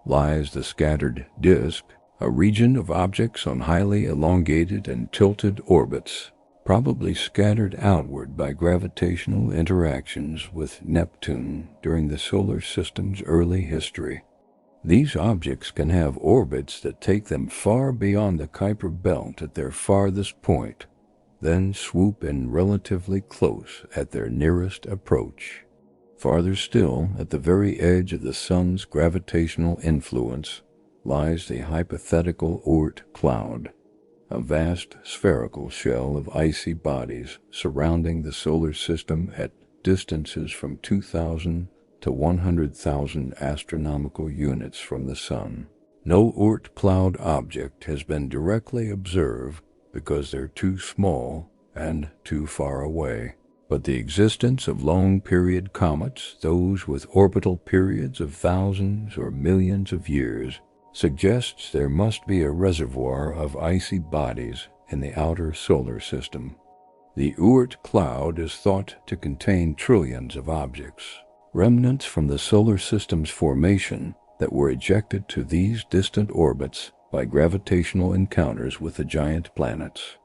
lies the scattered disk, a region of objects on highly elongated and tilted orbits, probably scattered outward by gravitational interactions with Neptune during the solar system's early history. These objects can have orbits that take them far beyond the Kuiper Belt at their farthest point, then swoop in relatively close at their nearest approach. Farther still, at the very edge of the Sun's gravitational influence, lies the hypothetical Oort Cloud, a vast spherical shell of icy bodies surrounding the solar system at distances from 2,000 to 100,000 astronomical units from the Sun. No Oort Cloud object has been directly observed because they're too small and too far away. But the existence of long-period comets, those with orbital periods of thousands or millions of years, suggests there must be a reservoir of icy bodies in the outer solar system. The Oort Cloud is thought to contain trillions of objects, remnants from the solar system's formation that were ejected to these distant orbits by gravitational encounters with the giant planets.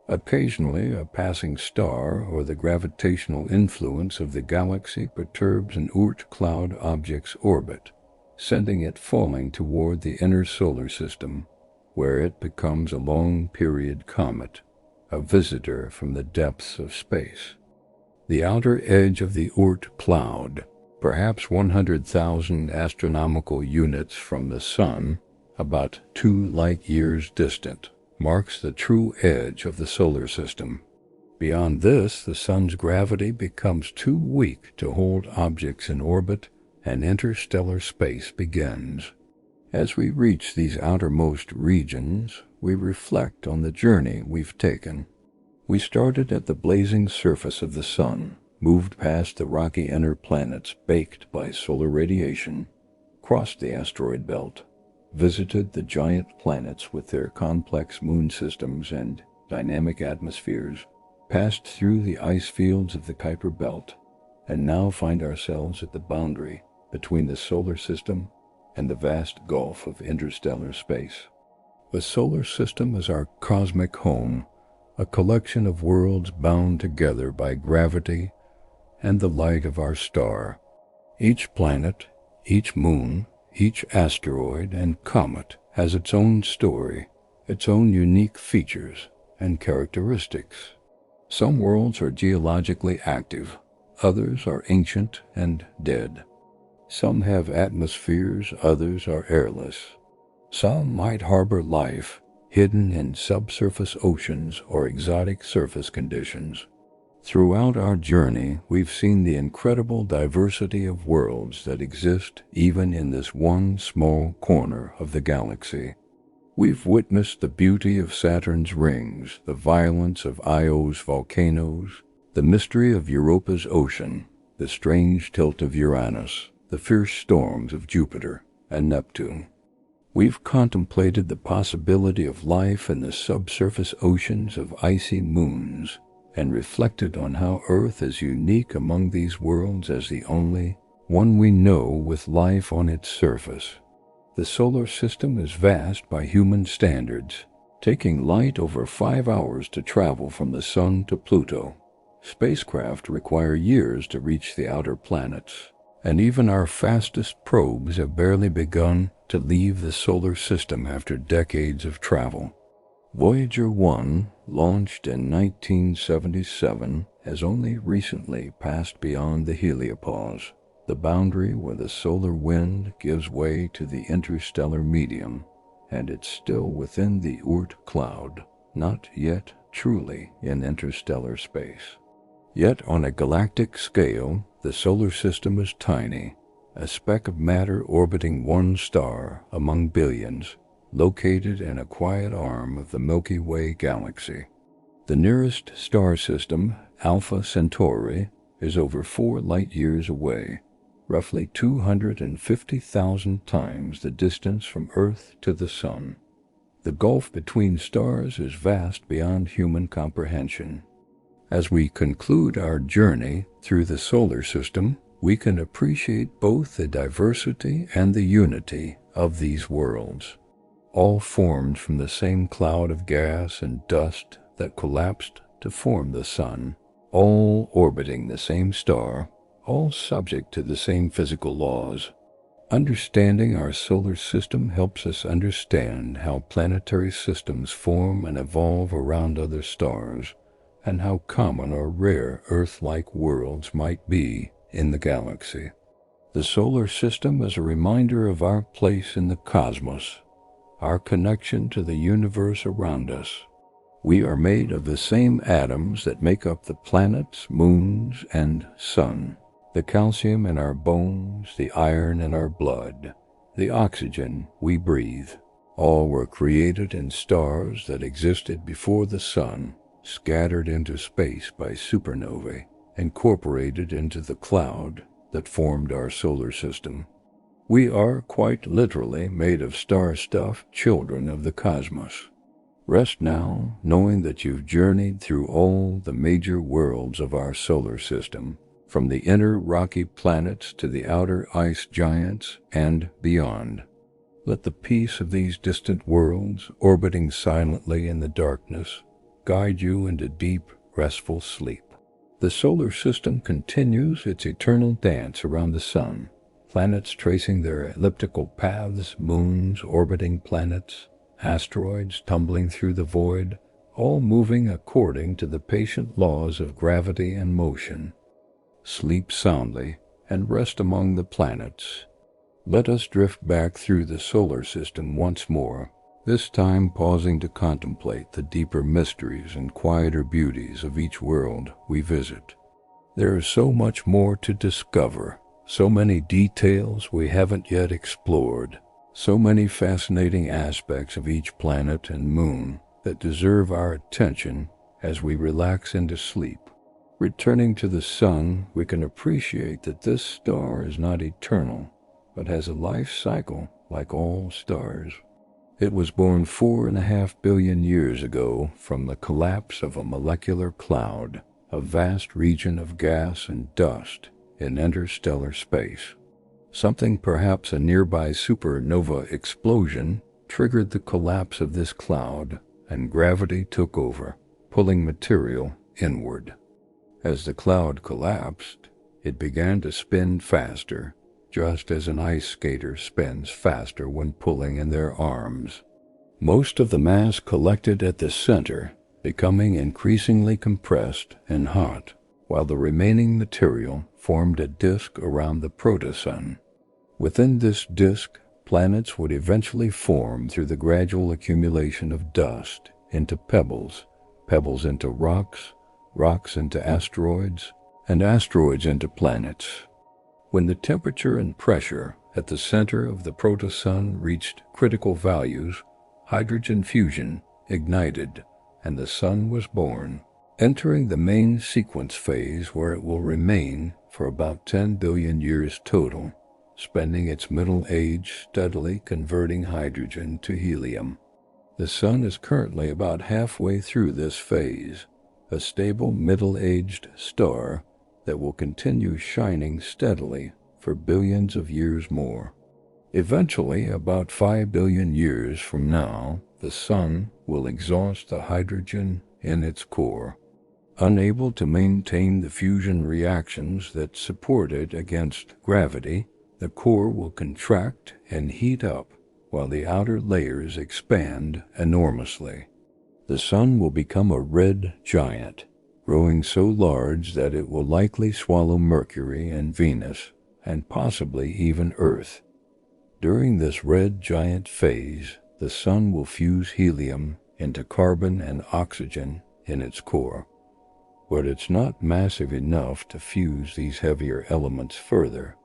Occasionally, a passing star or the gravitational influence of the galaxy perturbs an Oort Cloud object's orbit, sending it falling toward the inner solar system, where it becomes a long-period comet, a visitor from the depths of space. The outer edge of the Oort Cloud, perhaps 100,000 astronomical units from the Sun, about 2 light-years distant, marks the true edge of the solar system. Beyond this, the Sun's gravity becomes too weak to hold objects in orbit, and interstellar space begins. As we reach these outermost regions, we reflect on the journey we've taken. We started at the blazing surface of the Sun, moved past the rocky inner planets baked by solar radiation, crossed the asteroid belt, visited the giant planets with their complex moon systems and dynamic atmospheres, passed through the ice fields of the Kuiper Belt, and now find ourselves at the boundary between the solar system and the vast gulf of interstellar space. The solar system is our cosmic home, a collection of worlds bound together by gravity and the light of our star. Each planet, each moon, each asteroid and comet has its own story, its own unique features and characteristics. Some worlds are geologically active, others are ancient and dead. Some have atmospheres, others are airless. Some might harbor life, hidden in subsurface oceans or exotic surface conditions. Throughout our journey, we've seen the incredible diversity of worlds that exist even in this one small corner of the galaxy. We've witnessed the beauty of Saturn's rings, the violence of Io's volcanoes, the mystery of Europa's ocean, the strange tilt of Uranus, the fierce storms of Jupiter and Neptune. We've contemplated the possibility of life in the subsurface oceans of icy moons, and reflected on how Earth is unique among these worlds as the only one we know with life on its surface. The solar system is vast by human standards, taking light over 5 hours to travel from the Sun to Pluto. Spacecraft require years to reach the outer planets, and even our fastest probes have barely begun to leave the solar system after decades of travel. Voyager 1, launched in 1977, has only recently passed beyond the heliopause, the boundary where the solar wind gives way to the interstellar medium, and it's still within the Oort Cloud, not yet truly in interstellar space. Yet on a galactic scale, the solar system is tiny, a speck of matter orbiting one star among billions, located in a quiet arm of the Milky Way galaxy. The nearest star system, Alpha Centauri, is over 4 light-years away, roughly 250,000 times the distance from Earth to the Sun. The gulf between stars is vast beyond human comprehension. As we conclude our journey through the solar system, we can appreciate both the diversity and the unity of these worlds, all formed from the same cloud of gas and dust that collapsed to form the Sun, all orbiting the same star, all subject to the same physical laws. Understanding our solar system helps us understand how planetary systems form and evolve around other stars, and how common or rare Earth-like worlds might be in the galaxy. The solar system is a reminder of our place in the cosmos, our connection to the universe around us. We are made of the same atoms that make up the planets, moons, and sun. The calcium in our bones, the iron in our blood, the oxygen we breathe, all were created in stars that existed before the sun, scattered into space by supernovae, incorporated into the cloud that formed our solar system. We are quite literally made of star-stuffed children of the cosmos. Rest now, knowing that you've journeyed through all the major worlds of our solar system, from the inner rocky planets to the outer ice giants and beyond. Let the peace of these distant worlds, orbiting silently in the darkness, guide you into deep, restful sleep. The solar system continues its eternal dance around the sun, planets tracing their elliptical paths, moons orbiting planets, asteroids tumbling through the void, all moving according to the patient laws of gravity and motion. Sleep soundly and rest among the planets. Let us drift back through the solar system once more, this time pausing to contemplate the deeper mysteries and quieter beauties of each world we visit. There is so much more to discover, so many details we haven't yet explored, so many fascinating aspects of each planet and moon that deserve our attention as we relax into sleep. Returning to the sun, we can appreciate that this star is not eternal, but has a life cycle like all stars. It was born 4.5 billion years ago from the collapse of a molecular cloud, a vast region of gas and dust in interstellar space. Something, perhaps a nearby supernova explosion, triggered the collapse of this cloud, and gravity took over, pulling material inward. As the cloud collapsed, it began to spin faster, just as an ice skater spins faster when pulling in their arms. Most of the mass collected at the center, becoming increasingly compressed and hot, while the remaining material formed a disk around the protosun. Within this disk, planets would eventually form through the gradual accumulation of dust into pebbles, pebbles into rocks, rocks into asteroids, and asteroids into planets. When the temperature and pressure at the center of the protosun reached critical values, hydrogen fusion ignited, and the sun was born, entering the main sequence phase where it will remain for about 10 billion years total, spending its middle age steadily converting hydrogen to helium. The sun is currently about halfway through this phase, a stable middle-aged star that will continue shining steadily for billions of years more. Eventually, about 5 billion years from now, the sun will exhaust the hydrogen in its core. Unable to maintain the fusion reactions that support it against gravity, the core will contract and heat up while the outer layers expand enormously. The Sun will become a red giant, growing so large that it will likely swallow Mercury and Venus, and possibly even Earth. During this red giant phase, the Sun will fuse helium into carbon and oxygen in its core. But it's not massive enough to fuse these heavier elements further.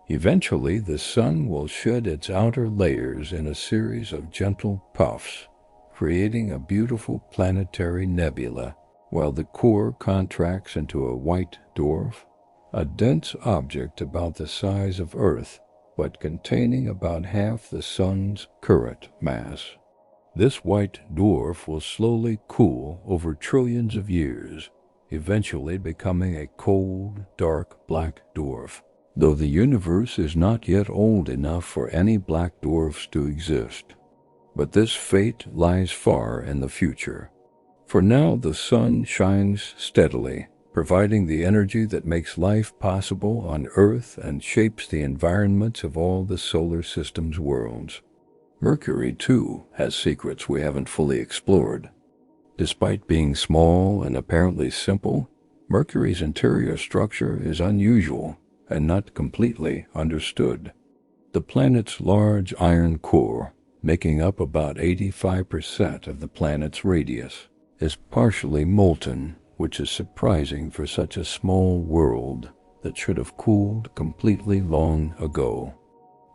Eventually, the Sun will shed its outer layers in a series of gentle puffs, creating a beautiful planetary nebula, while the core contracts into a white dwarf, a dense object about the size of Earth, but containing about half the Sun's current mass. This white dwarf will slowly cool over trillions of years, eventually becoming a cold, dark black dwarf, though the universe is not yet old enough for any black dwarfs to exist. But this fate lies far in the future. For now, the Sun shines steadily, providing the energy that makes life possible on Earth and shapes the environments of all the solar system's worlds. Mercury, too, has secrets we haven't fully explored. Despite being small and apparently simple, Mercury's interior structure is unusual and not completely understood. The planet's large iron core, making up about 85% of the planet's radius, is partially molten, which is surprising for such a small world that should have cooled completely long ago.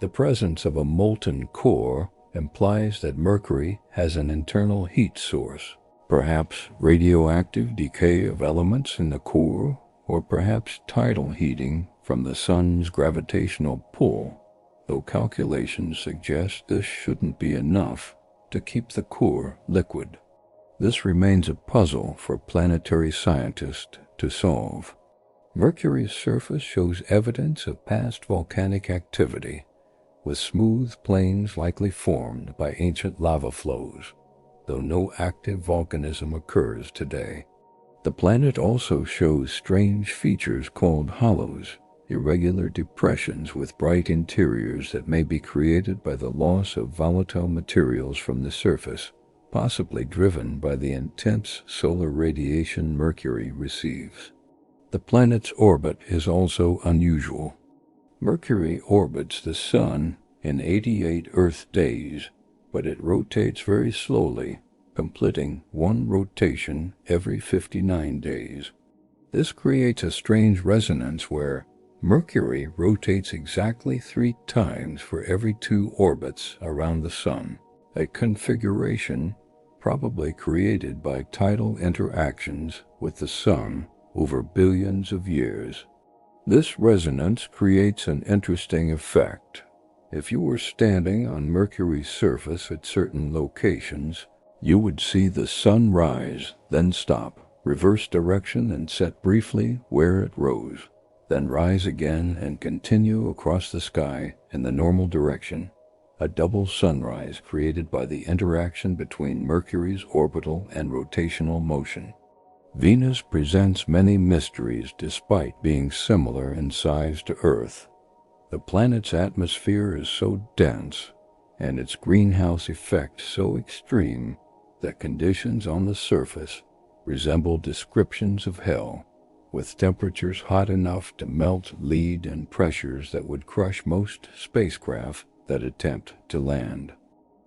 The presence of a molten core implies that Mercury has an internal heat source, perhaps radioactive decay of elements in the core, or perhaps tidal heating from the Sun's gravitational pull, though calculations suggest this shouldn't be enough to keep the core liquid. This remains a puzzle for planetary scientists to solve. Mercury's surface shows evidence of past volcanic activity, with smooth plains likely formed by ancient lava flows, though no active volcanism occurs today. The planet also shows strange features called hollows, irregular depressions with bright interiors that may be created by the loss of volatile materials from the surface, possibly driven by the intense solar radiation Mercury receives. The planet's orbit is also unusual. Mercury orbits the Sun in 88 Earth days, but it rotates very slowly, completing one rotation every 59 days. This creates a strange resonance where Mercury rotates exactly 3 times for every 2 orbits around the Sun, a configuration probably created by tidal interactions with the Sun over billions of years. This resonance creates an interesting effect. If you were standing on Mercury's surface at certain locations, you would see the Sun rise, then stop, reverse direction and set briefly where it rose, then rise again and continue across the sky in the normal direction, a double sunrise created by the interaction between Mercury's orbital and rotational motion. Venus presents many mysteries despite being similar in size to Earth. The planet's atmosphere is so dense, and its greenhouse effect so extreme, that conditions on the surface resemble descriptions of hell, with temperatures hot enough to melt lead and pressures that would crush most spacecraft that attempt to land.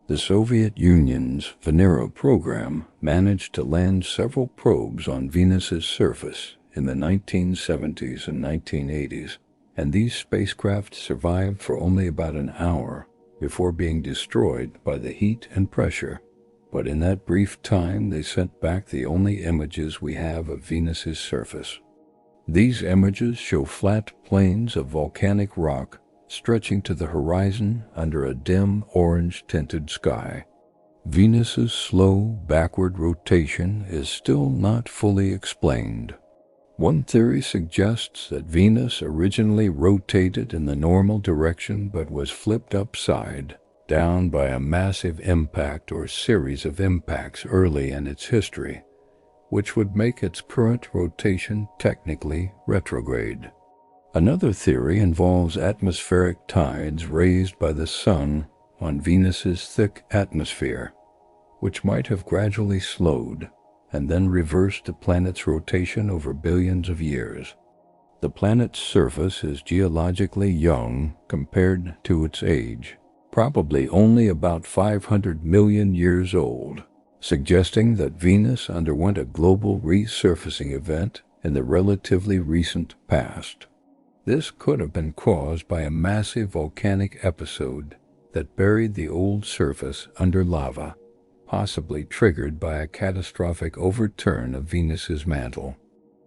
The Soviet Union's Venera program managed to land several probes on Venus's surface in the 1970s and 1980s, and these spacecraft survived for only about an hour before being destroyed by the heat and pressure. But in that brief time, they sent back the only images we have of Venus's surface. These images show flat plains of volcanic rock stretching to the horizon under a dim orange-tinted sky. Venus's slow backward rotation is still not fully explained. One theory suggests that Venus originally rotated in the normal direction but was flipped upside down by a massive impact or series of impacts early in its history. which would make its current rotation technically retrograde. Another theory involves atmospheric tides raised by the Sun on Venus's thick atmosphere, which might have gradually slowed and then reversed the planet's rotation over billions of years. The planet's surface is geologically young compared to its age, probably only about 500 million years old, suggesting that Venus underwent a global resurfacing event in the relatively recent past. This could have been caused by a massive volcanic episode that buried the old surface under lava, possibly triggered by a catastrophic overturn of Venus's mantle.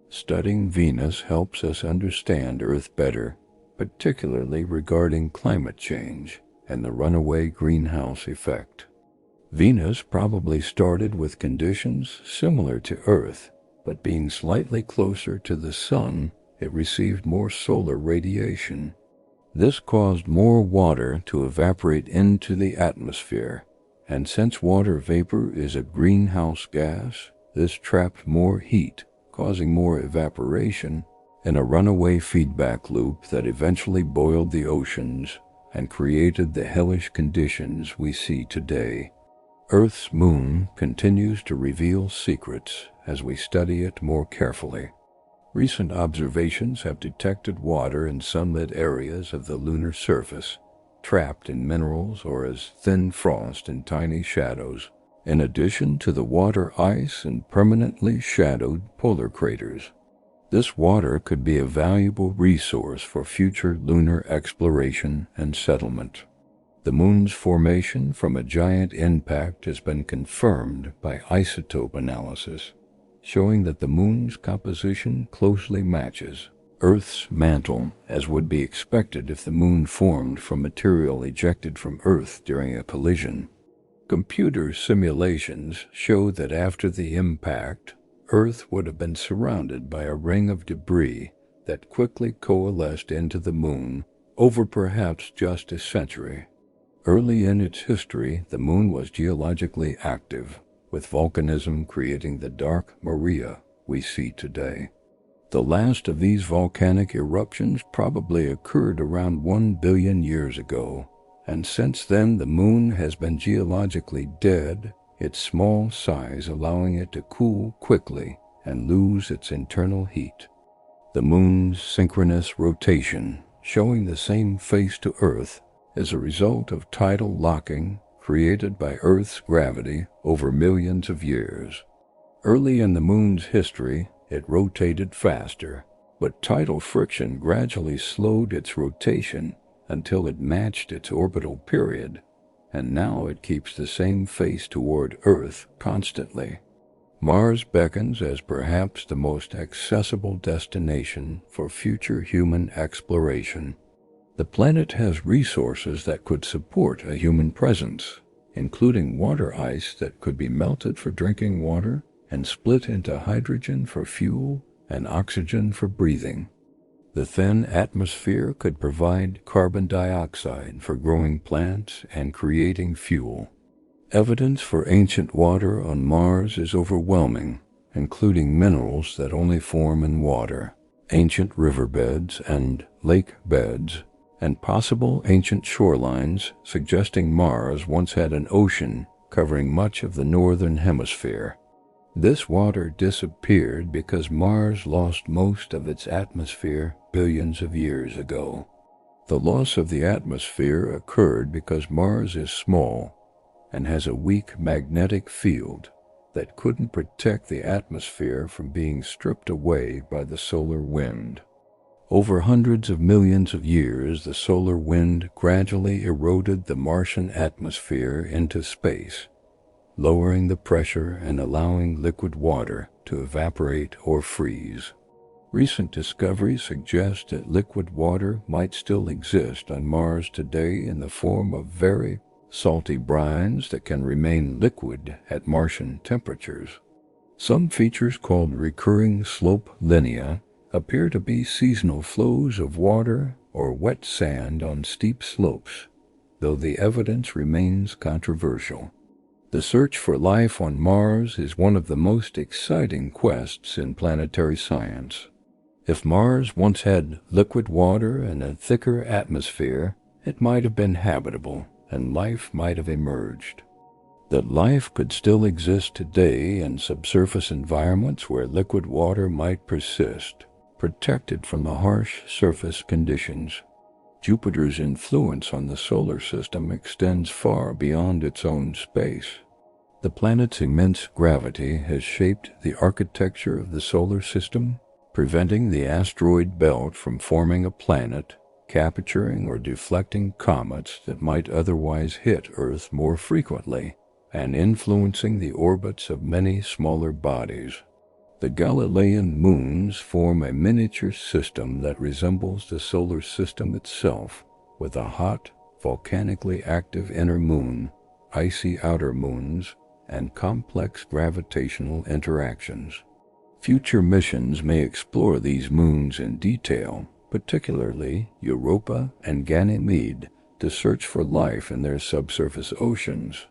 Studying Venus helps us understand Earth better, particularly regarding climate change and the runaway greenhouse effect. Venus probably started with conditions similar to Earth, but being slightly closer to the Sun, it received more solar radiation. This caused more water to evaporate into the atmosphere, and since water vapor is a greenhouse gas, this trapped more heat, causing more evaporation, in a runaway feedback loop that eventually boiled the oceans and created the hellish conditions we see today. Earth's moon continues to reveal secrets as we study it more carefully. Recent observations have detected water in sunlit areas of the lunar surface, trapped in minerals or as thin frost in tiny shadows, in addition to the water ice and permanently shadowed polar craters. This water could be a valuable resource for future lunar exploration and settlement. The moon's formation from a giant impact has been confirmed by isotope analysis, showing that the moon's composition closely matches Earth's mantle, as would be expected if the moon formed from material ejected from Earth during a collision. Computer simulations show that after the impact, Earth would have been surrounded by a ring of debris that quickly coalesced into the moon over perhaps just a century. Early in its history, the moon was geologically active, with volcanism creating the dark Maria we see today. The last of these volcanic eruptions probably occurred around 1 billion years ago, and since then the moon has been geologically dead, its small size allowing it to cool quickly and lose its internal heat. The moon's synchronous rotation, showing the same face to Earth, is a result of tidal locking created by Earth's gravity over millions of years. Early in the moon's history, it rotated faster, but tidal friction gradually slowed its rotation until it matched its orbital period, and now it keeps the same face toward Earth constantly. Mars beckons as perhaps the most accessible destination for future human exploration. The planet has resources that could support a human presence, including water ice that could be melted for drinking water and split into hydrogen for fuel and oxygen for breathing. The thin atmosphere could provide carbon dioxide for growing plants and creating fuel. Evidence for ancient water on Mars is overwhelming, including minerals that only form in water, ancient riverbeds and lake beds, and possible ancient shorelines suggesting Mars once had an ocean covering much of the northern hemisphere. This water disappeared because Mars lost most of its atmosphere billions of years ago. The loss of the atmosphere occurred because Mars is small and has a weak magnetic field that couldn't protect the atmosphere from being stripped away by the solar wind. Over hundreds of millions of years, the solar wind gradually eroded the Martian atmosphere into space, lowering the pressure and allowing liquid water to evaporate or freeze. Recent discoveries suggest that liquid water might still exist on Mars today in the form of very salty brines that can remain liquid at Martian temperatures. Some features called recurring slope linea appear to be seasonal flows of water or wet sand on steep slopes, though the evidence remains controversial. The search for life on Mars is one of the most exciting quests in planetary science. If Mars once had liquid water and a thicker atmosphere, it might have been habitable, and life might have emerged. That life could still exist today in subsurface environments where liquid water might persist, protected from the harsh surface conditions. Jupiter's influence on the solar system extends far beyond its own space. The planet's immense gravity has shaped the architecture of the solar system, preventing the asteroid belt from forming a planet, capturing or deflecting comets that might otherwise hit Earth more frequently, and influencing the orbits of many smaller bodies. The Galilean moons form a miniature system that resembles the solar system itself, with a hot, volcanically active inner moon, icy outer moons, and complex gravitational interactions. Future missions may explore these moons in detail, particularly Europa and Ganymede, to search for life in their subsurface oceans.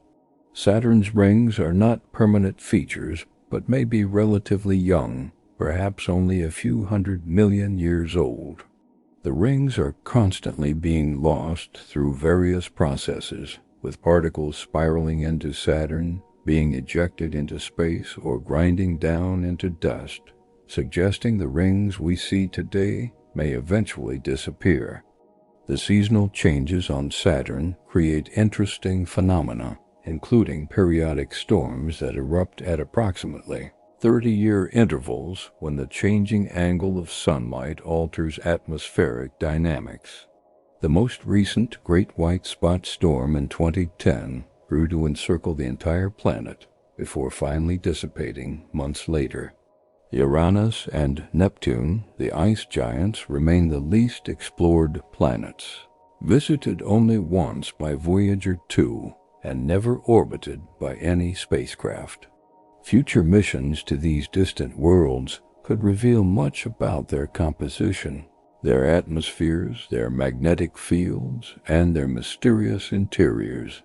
Saturn's rings are not permanent features, but may be relatively young, perhaps only a few 100 million years old. The rings are constantly being lost through various processes, with particles spiraling into Saturn, being ejected into space, or grinding down into dust, suggesting the rings we see today may eventually disappear. The seasonal changes on Saturn create interesting phenomena, including periodic storms that erupt at approximately 30-year intervals when the changing angle of sunlight alters atmospheric dynamics. The most recent Great White Spot Storm in 2010 grew to encircle the entire planet before finally dissipating months later. Uranus and Neptune, the ice giants, remain the least explored planets, visited only once by Voyager 2 and never orbited by any spacecraft. Future missions to these distant worlds could reveal much about their composition, their atmospheres, their magnetic fields, and their mysterious interiors.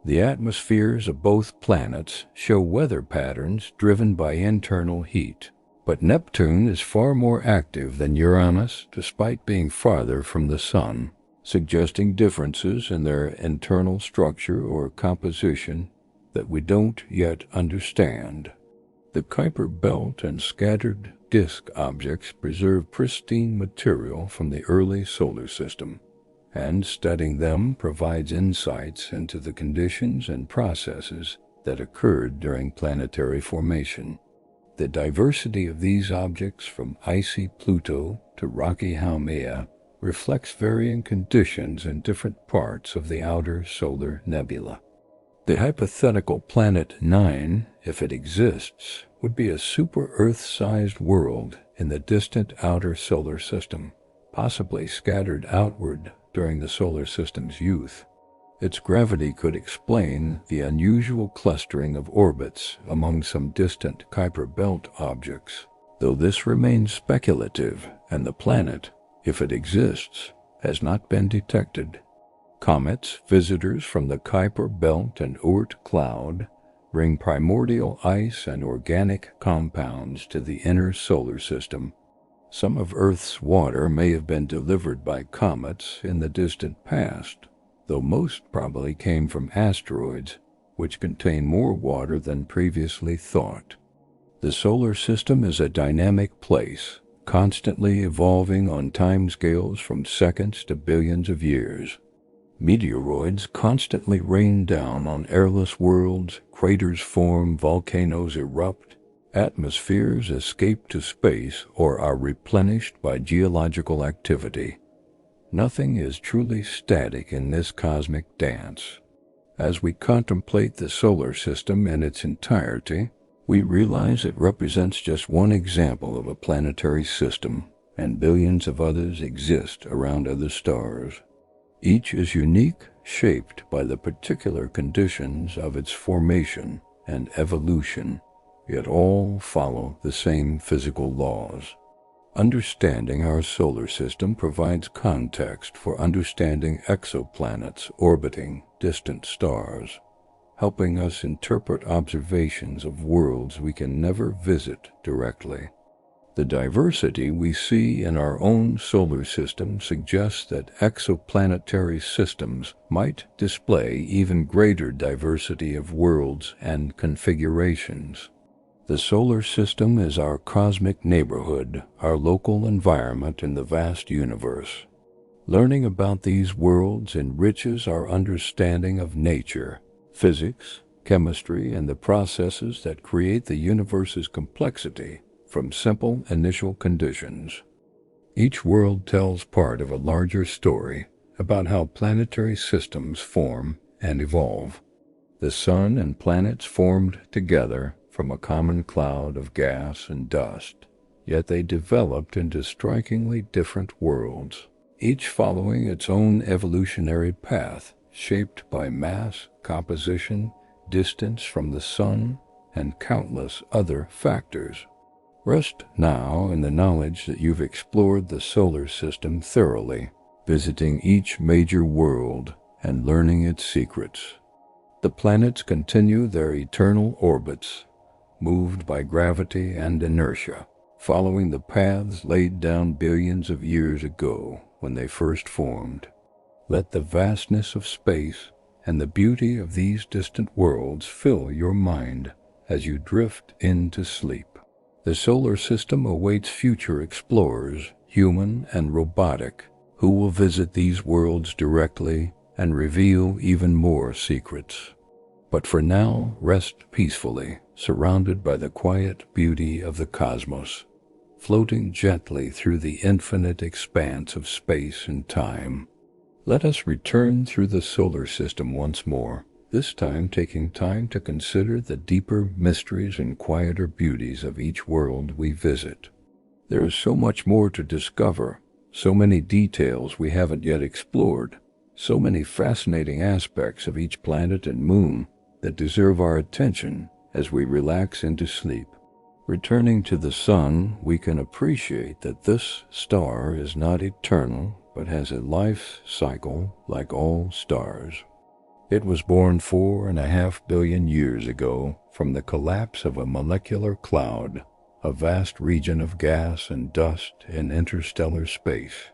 The atmospheres of both planets show weather patterns driven by internal heat, but Neptune is far more active than Uranus despite being farther from the Sun, suggesting differences in their internal structure or composition that we don't yet understand. The Kuiper Belt and scattered disk objects preserve pristine material from the early solar system, and studying them provides insights into the conditions and processes that occurred during planetary formation. The diversity of these objects, from icy Pluto to rocky Haumea, reflects varying conditions in different parts of the outer solar nebula. The hypothetical planet 9, if it exists, would be a super-Earth-sized world in the distant outer solar system, possibly scattered outward during the solar system's youth. Its gravity could explain the unusual clustering of orbits among some distant Kuiper Belt objects, though this remains speculative, and the planet, if it exists, has not been detected. Comets, visitors from the Kuiper Belt and Oort Cloud, bring primordial ice and organic compounds to the inner solar system. Some of Earth's water may have been delivered by comets in the distant past, though most probably came from asteroids, which contain more water than previously thought. The solar system is a dynamic place, constantly evolving on timescales from seconds to billions of years. Meteoroids constantly rain down on airless worlds, craters form, volcanoes erupt, atmospheres escape to space or are replenished by geological activity. Nothing is truly static in this cosmic dance. As we contemplate the solar system in its entirety, we realize it represents just one example of a planetary system, and billions of others exist around other stars. Each is unique, shaped by the particular conditions of its formation and evolution, yet all follow the same physical laws. Understanding our solar system provides context for understanding exoplanets orbiting distant stars. helping us interpret observations of worlds we can never visit directly. The diversity we see in our own solar system suggests that exoplanetary systems might display even greater diversity of worlds and configurations. The solar system is our cosmic neighborhood, our local environment in the vast universe. Learning about these worlds enriches our understanding of nature, physics, chemistry, and the processes that create the universe's complexity from simple initial conditions. Each world tells part of a larger story about how planetary systems form and evolve. The sun and planets formed together from a common cloud of gas and dust, yet they developed into strikingly different worlds, each following its own evolutionary path, shaped by mass, composition, distance from the sun, and countless other factors. Rest now in the knowledge that you've explored the solar system thoroughly, visiting each major world and learning its secrets. The planets continue their eternal orbits, moved by gravity and inertia, following the paths laid down billions of years ago when they first formed. Let the vastness of space and the beauty of these distant worlds fill your mind as you drift into sleep. The solar system awaits future explorers, human and robotic, who will visit these worlds directly and reveal even more secrets. But for now, rest peacefully, surrounded by the quiet beauty of the cosmos, floating gently through the infinite expanse of space and time. Let us return through the solar system once more, this time taking time to consider the deeper mysteries and quieter beauties of each world we visit. There is so much more to discover, so many details we haven't yet explored, so many fascinating aspects of each planet and moon that deserve our attention as we relax into sleep. Returning to the sun, we can appreciate that this star is not eternal, but has a life cycle like all stars. It was born 4.5 billion years ago from the collapse of a molecular cloud, a vast region of gas and dust in interstellar space.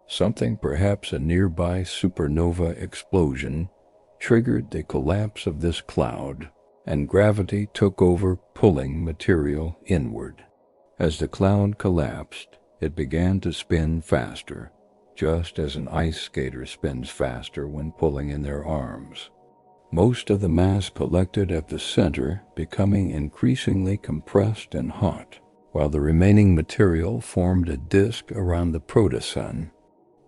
Something, perhaps a nearby supernova explosion, triggered the collapse of this cloud, and gravity took over, pulling material inward. As the cloud collapsed, it began to spin faster, just as an ice skater spins faster when pulling in their arms. Most of the mass collected at the center, becoming increasingly compressed and hot, while the remaining material formed a disk around the protosun.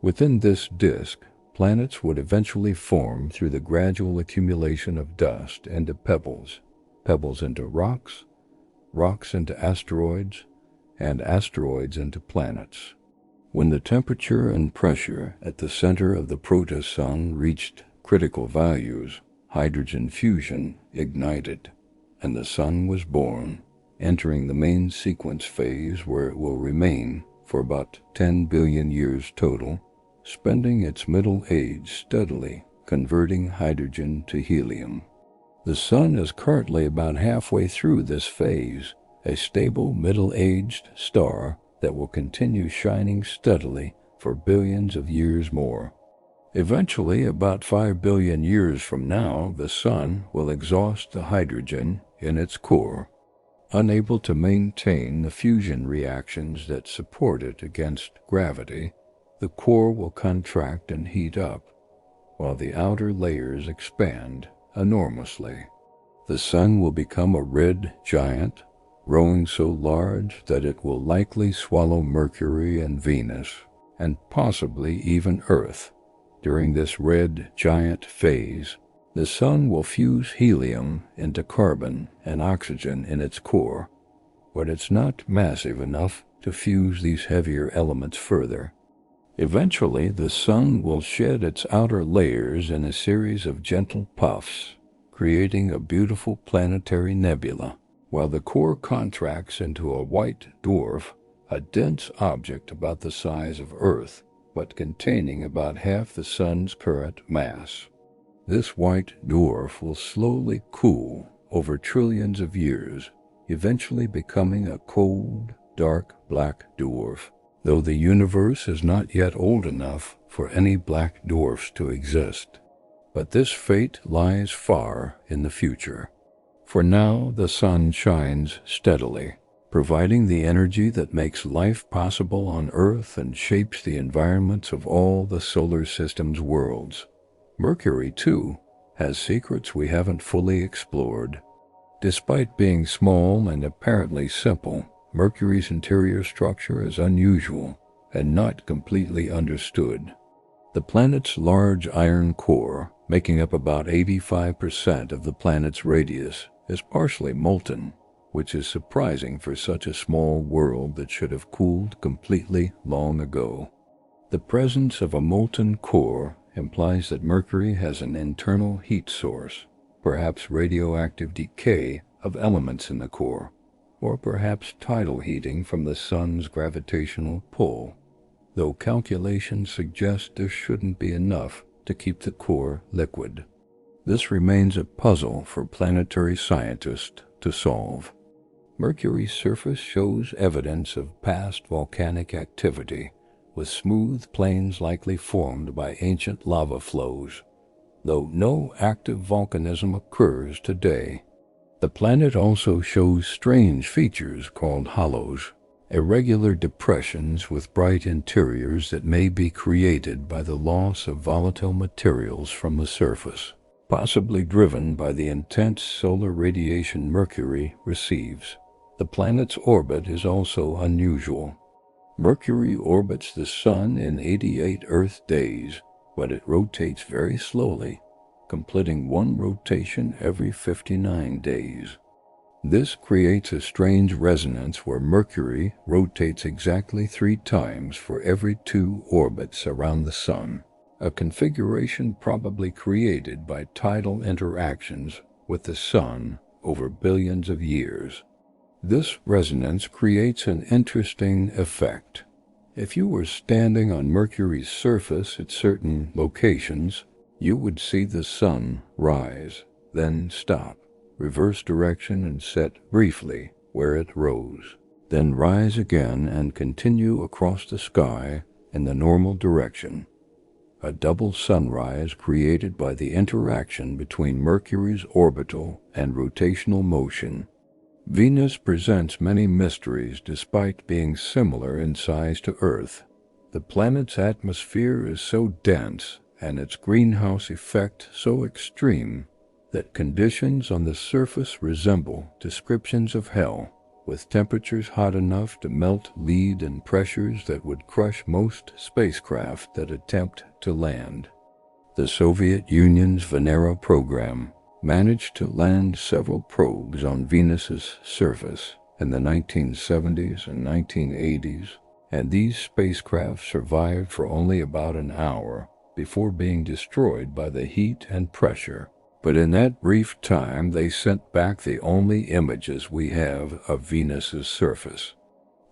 Within this disk, planets would eventually form through the gradual accumulation of dust into pebbles, pebbles into rocks, rocks into asteroids, and asteroids into planets. When the temperature and pressure at the center of the protosun reached critical values, hydrogen fusion ignited, and the sun was born, entering the main sequence phase where it will remain for about 10 billion years total, spending its middle age steadily converting hydrogen to helium. The sun is currently about halfway through this phase, a stable middle-aged star that will continue shining steadily for billions of years more. Eventually, about 5 billion years from now, the sun will exhaust the hydrogen in its core. Unable to maintain the fusion reactions that support it against gravity, the core will contract and heat up, while the outer layers expand enormously. The sun will become a red giant, growing so large that it will likely swallow Mercury and Venus, and possibly even Earth. During this red giant phase, the sun will fuse helium into carbon and oxygen in its core, but it's not massive enough to fuse these heavier elements further. Eventually, the sun will shed its outer layers in a series of gentle puffs, creating a beautiful planetary nebula, while the core contracts into a white dwarf, a dense object about the size of Earth, but containing about half the sun's current mass. This white dwarf will slowly cool over trillions of years, eventually becoming a cold, dark black dwarf, though the universe is not yet old enough for any black dwarfs to exist. But this fate lies far in the future. For now, the sun shines steadily, providing the energy that makes life possible on Earth and shapes the environments of all the solar system's worlds. Mercury, too, has secrets we haven't fully explored. Despite being small and apparently simple, Mercury's interior structure is unusual and not completely understood. The planet's large iron core, making up about 85% of the planet's radius, is partially molten, which is surprising for such a small world that should have cooled completely long ago. The presence of a molten core implies that Mercury has an internal heat source, perhaps radioactive decay of elements in the core, or perhaps tidal heating from the sun's gravitational pull, though calculations suggest there shouldn't be enough to keep the core liquid. This remains a puzzle for planetary scientists to solve. Mercury's surface shows evidence of past volcanic activity, with smooth plains likely formed by ancient lava flows, though no active volcanism occurs today. The planet also shows strange features called hollows, irregular depressions with bright interiors that may be created by the loss of volatile materials from the surface, possibly driven by the intense solar radiation Mercury receives. The planet's orbit is also unusual. Mercury orbits the Sun in 88 Earth days, but it rotates very slowly, completing one rotation every 59 days. This creates a strange resonance where Mercury rotates exactly 3 times for every 2 orbits around the Sun, a configuration probably created by tidal interactions with the Sun over billions of years. This resonance creates an interesting effect. If you were standing on Mercury's surface at certain locations, you would see the Sun rise, then stop, reverse direction and set briefly where it rose, then rise again and continue across the sky in the normal direction. A double sunrise created by the interaction between Mercury's orbital and rotational motion. Venus presents many mysteries despite being similar in size to Earth. The planet's atmosphere is so dense and its greenhouse effect so extreme that conditions on the surface resemble descriptions of hell, with temperatures hot enough to melt lead and pressures that would crush most spacecraft that attempt to land. The Soviet Union's Venera program managed to land several probes on Venus's surface in the 1970s and 1980s, and these spacecraft survived for only about an hour before being destroyed by the heat and pressure. But in that brief time, they sent back the only images we have of Venus's surface.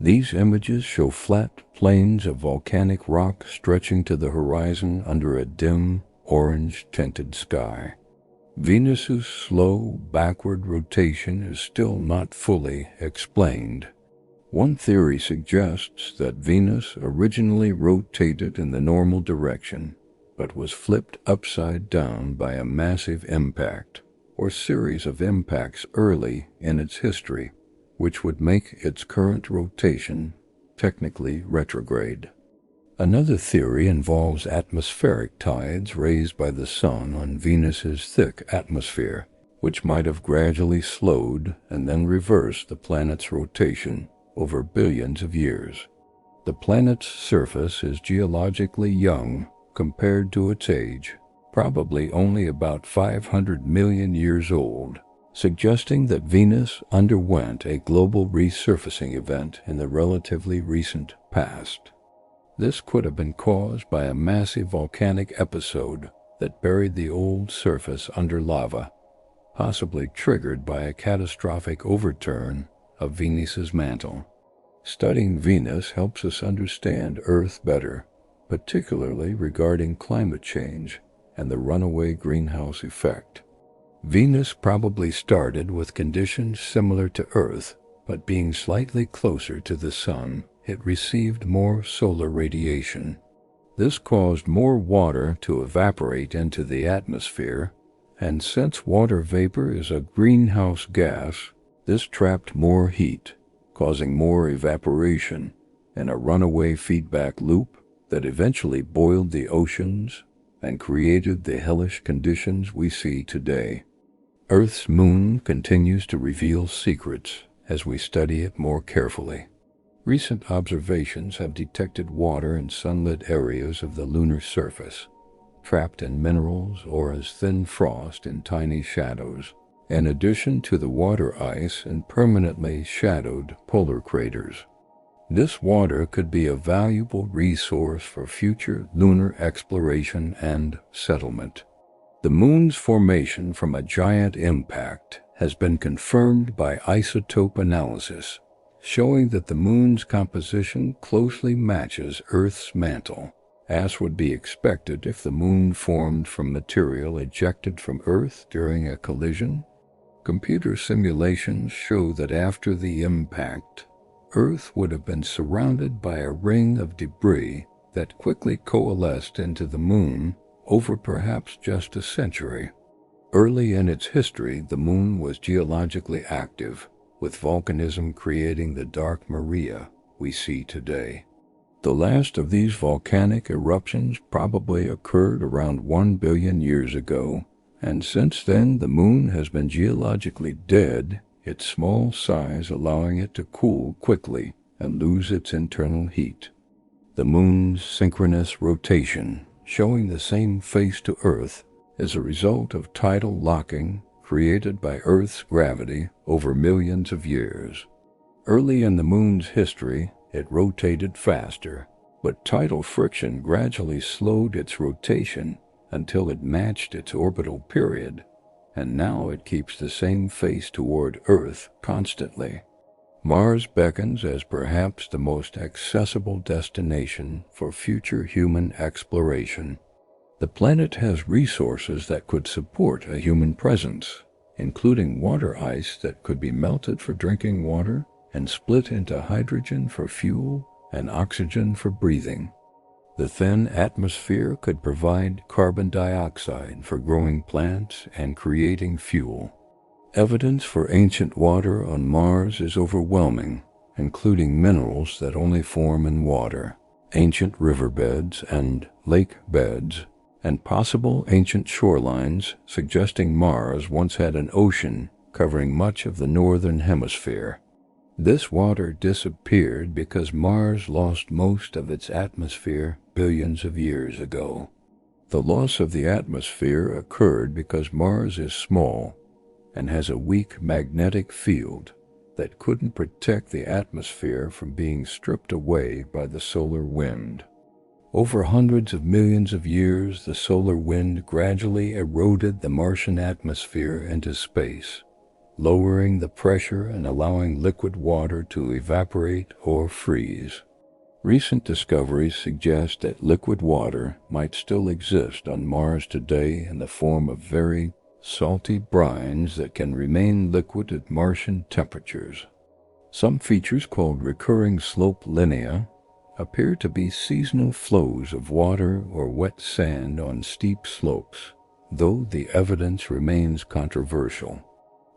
These images show flat plains of volcanic rock stretching to the horizon under a dim, orange-tinted sky. Venus's slow, backward rotation is still not fully explained. One theory suggests that Venus originally rotated in the normal direction, but was flipped upside down by a massive impact, or series of impacts early in its history, which would make its current rotation technically retrograde. Another theory involves atmospheric tides raised by the Sun on Venus's thick atmosphere, which might have gradually slowed and then reversed the planet's rotation over billions of years. The planet's surface is geologically young compared to its age, probably only about 500 million years old, suggesting that Venus underwent a global resurfacing event in the relatively recent past. This could have been caused by a massive volcanic episode that buried the old surface under lava, possibly triggered by a catastrophic overturn of Venus's mantle. Studying Venus helps us understand Earth better, particularly regarding climate change and the runaway greenhouse effect. Venus probably started with conditions similar to Earth, but being slightly closer to the Sun, it received more solar radiation. This caused more water to evaporate into the atmosphere, and since water vapor is a greenhouse gas, this trapped more heat, causing more evaporation, and a runaway feedback loop that eventually boiled the oceans and created the hellish conditions we see today. Earth's moon continues to reveal secrets as we study it more carefully. Recent observations have detected water in sunlit areas of the lunar surface, trapped in minerals or as thin frost in tiny shadows, in addition to the water ice and permanently shadowed polar craters. This water could be a valuable resource for future lunar exploration and settlement. The moon's formation from a giant impact has been confirmed by isotope analysis, showing that the moon's composition closely matches Earth's mantle, as would be expected if the moon formed from material ejected from Earth during a collision. Computer simulations show that after the impact, Earth would have been surrounded by a ring of debris that quickly coalesced into the moon over perhaps just a century. Early in its history, the moon was geologically active, with volcanism creating the dark Maria we see today. The last of these volcanic eruptions probably occurred around 1 billion years ago, and since then the moon has been geologically dead, its small size allowing it to cool quickly and lose its internal heat. The moon's synchronous rotation, showing the same face to Earth, is a result of tidal locking created by Earth's gravity over millions of years. Early in the moon's history, it rotated faster, but tidal friction gradually slowed its rotation until it matched its orbital period, and now it keeps the same face toward Earth constantly. Mars beckons as perhaps the most accessible destination for future human exploration. The planet has resources that could support a human presence, including water ice that could be melted for drinking water and split into hydrogen for fuel and oxygen for breathing. The thin atmosphere could provide carbon dioxide for growing plants and creating fuel. Evidence for ancient water on Mars is overwhelming, including minerals that only form in water, ancient riverbeds and lake beds, and possible ancient shorelines suggesting Mars once had an ocean covering much of the northern hemisphere. This water disappeared because Mars lost most of its atmosphere billions of years ago. The loss of the atmosphere occurred because Mars is small and has a weak magnetic field that couldn't protect the atmosphere from being stripped away by the solar wind. Over hundreds of millions of years, the solar wind gradually eroded the Martian atmosphere into space, lowering the pressure and allowing liquid water to evaporate or freeze. Recent discoveries suggest that liquid water might still exist on Mars today in the form of very salty brines that can remain liquid at Martian temperatures. Some features called recurring slope linea appear to be seasonal flows of water or wet sand on steep slopes, though the evidence remains controversial.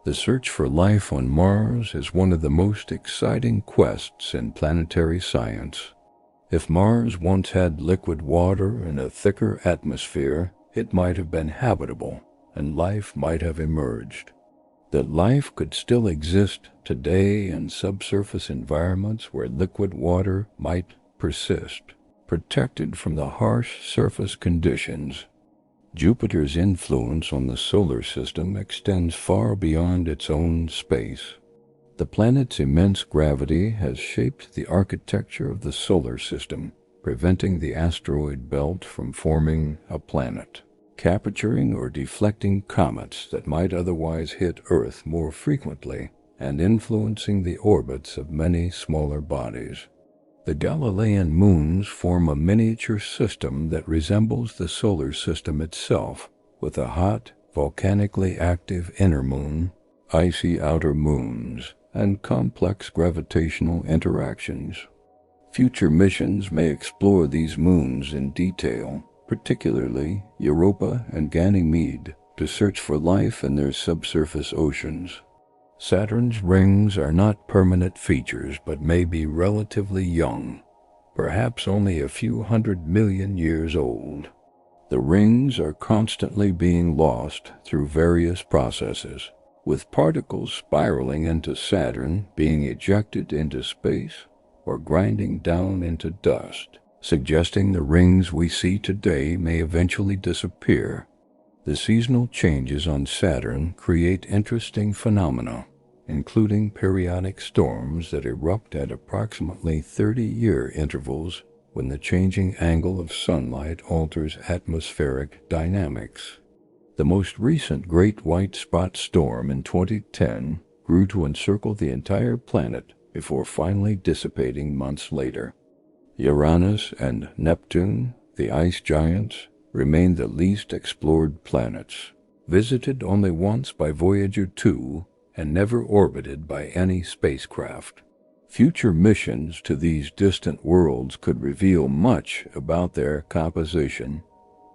The search for life on Mars is one of the most exciting quests in planetary science. If Mars once had liquid water and a thicker atmosphere, it might have been habitable, and life might have emerged. That life could still exist today in subsurface environments where liquid water might persist, protected from the harsh surface conditions. Jupiter's influence on the solar system extends far beyond its own space. The planet's immense gravity has shaped the architecture of the solar system, preventing the asteroid belt from forming a planet, capturing or deflecting comets that might otherwise hit Earth more frequently, and influencing the orbits of many smaller bodies. The Galilean moons form a miniature system that resembles the solar system itself, with a hot, volcanically active inner moon, icy outer moons, and complex gravitational interactions. Future missions may explore these moons in detail, particularly Europa and Ganymede, to search for life in their subsurface oceans. Saturn's rings are not permanent features but may be relatively young, perhaps only a few 100 million years old. The rings are constantly being lost through various processes, with particles spiraling into Saturn being ejected into space or grinding down into dust, suggesting the rings we see today may eventually disappear. The seasonal changes on Saturn create interesting phenomena, including periodic storms that erupt at approximately 30-year intervals when the changing angle of sunlight alters atmospheric dynamics. The most recent Great White Spot Storm in 2010 grew to encircle the entire planet before finally dissipating months later. Uranus and Neptune, the ice giants, remain the least explored planets, visited only once by Voyager 2 and never orbited by any spacecraft. Future missions to these distant worlds could reveal much about their composition,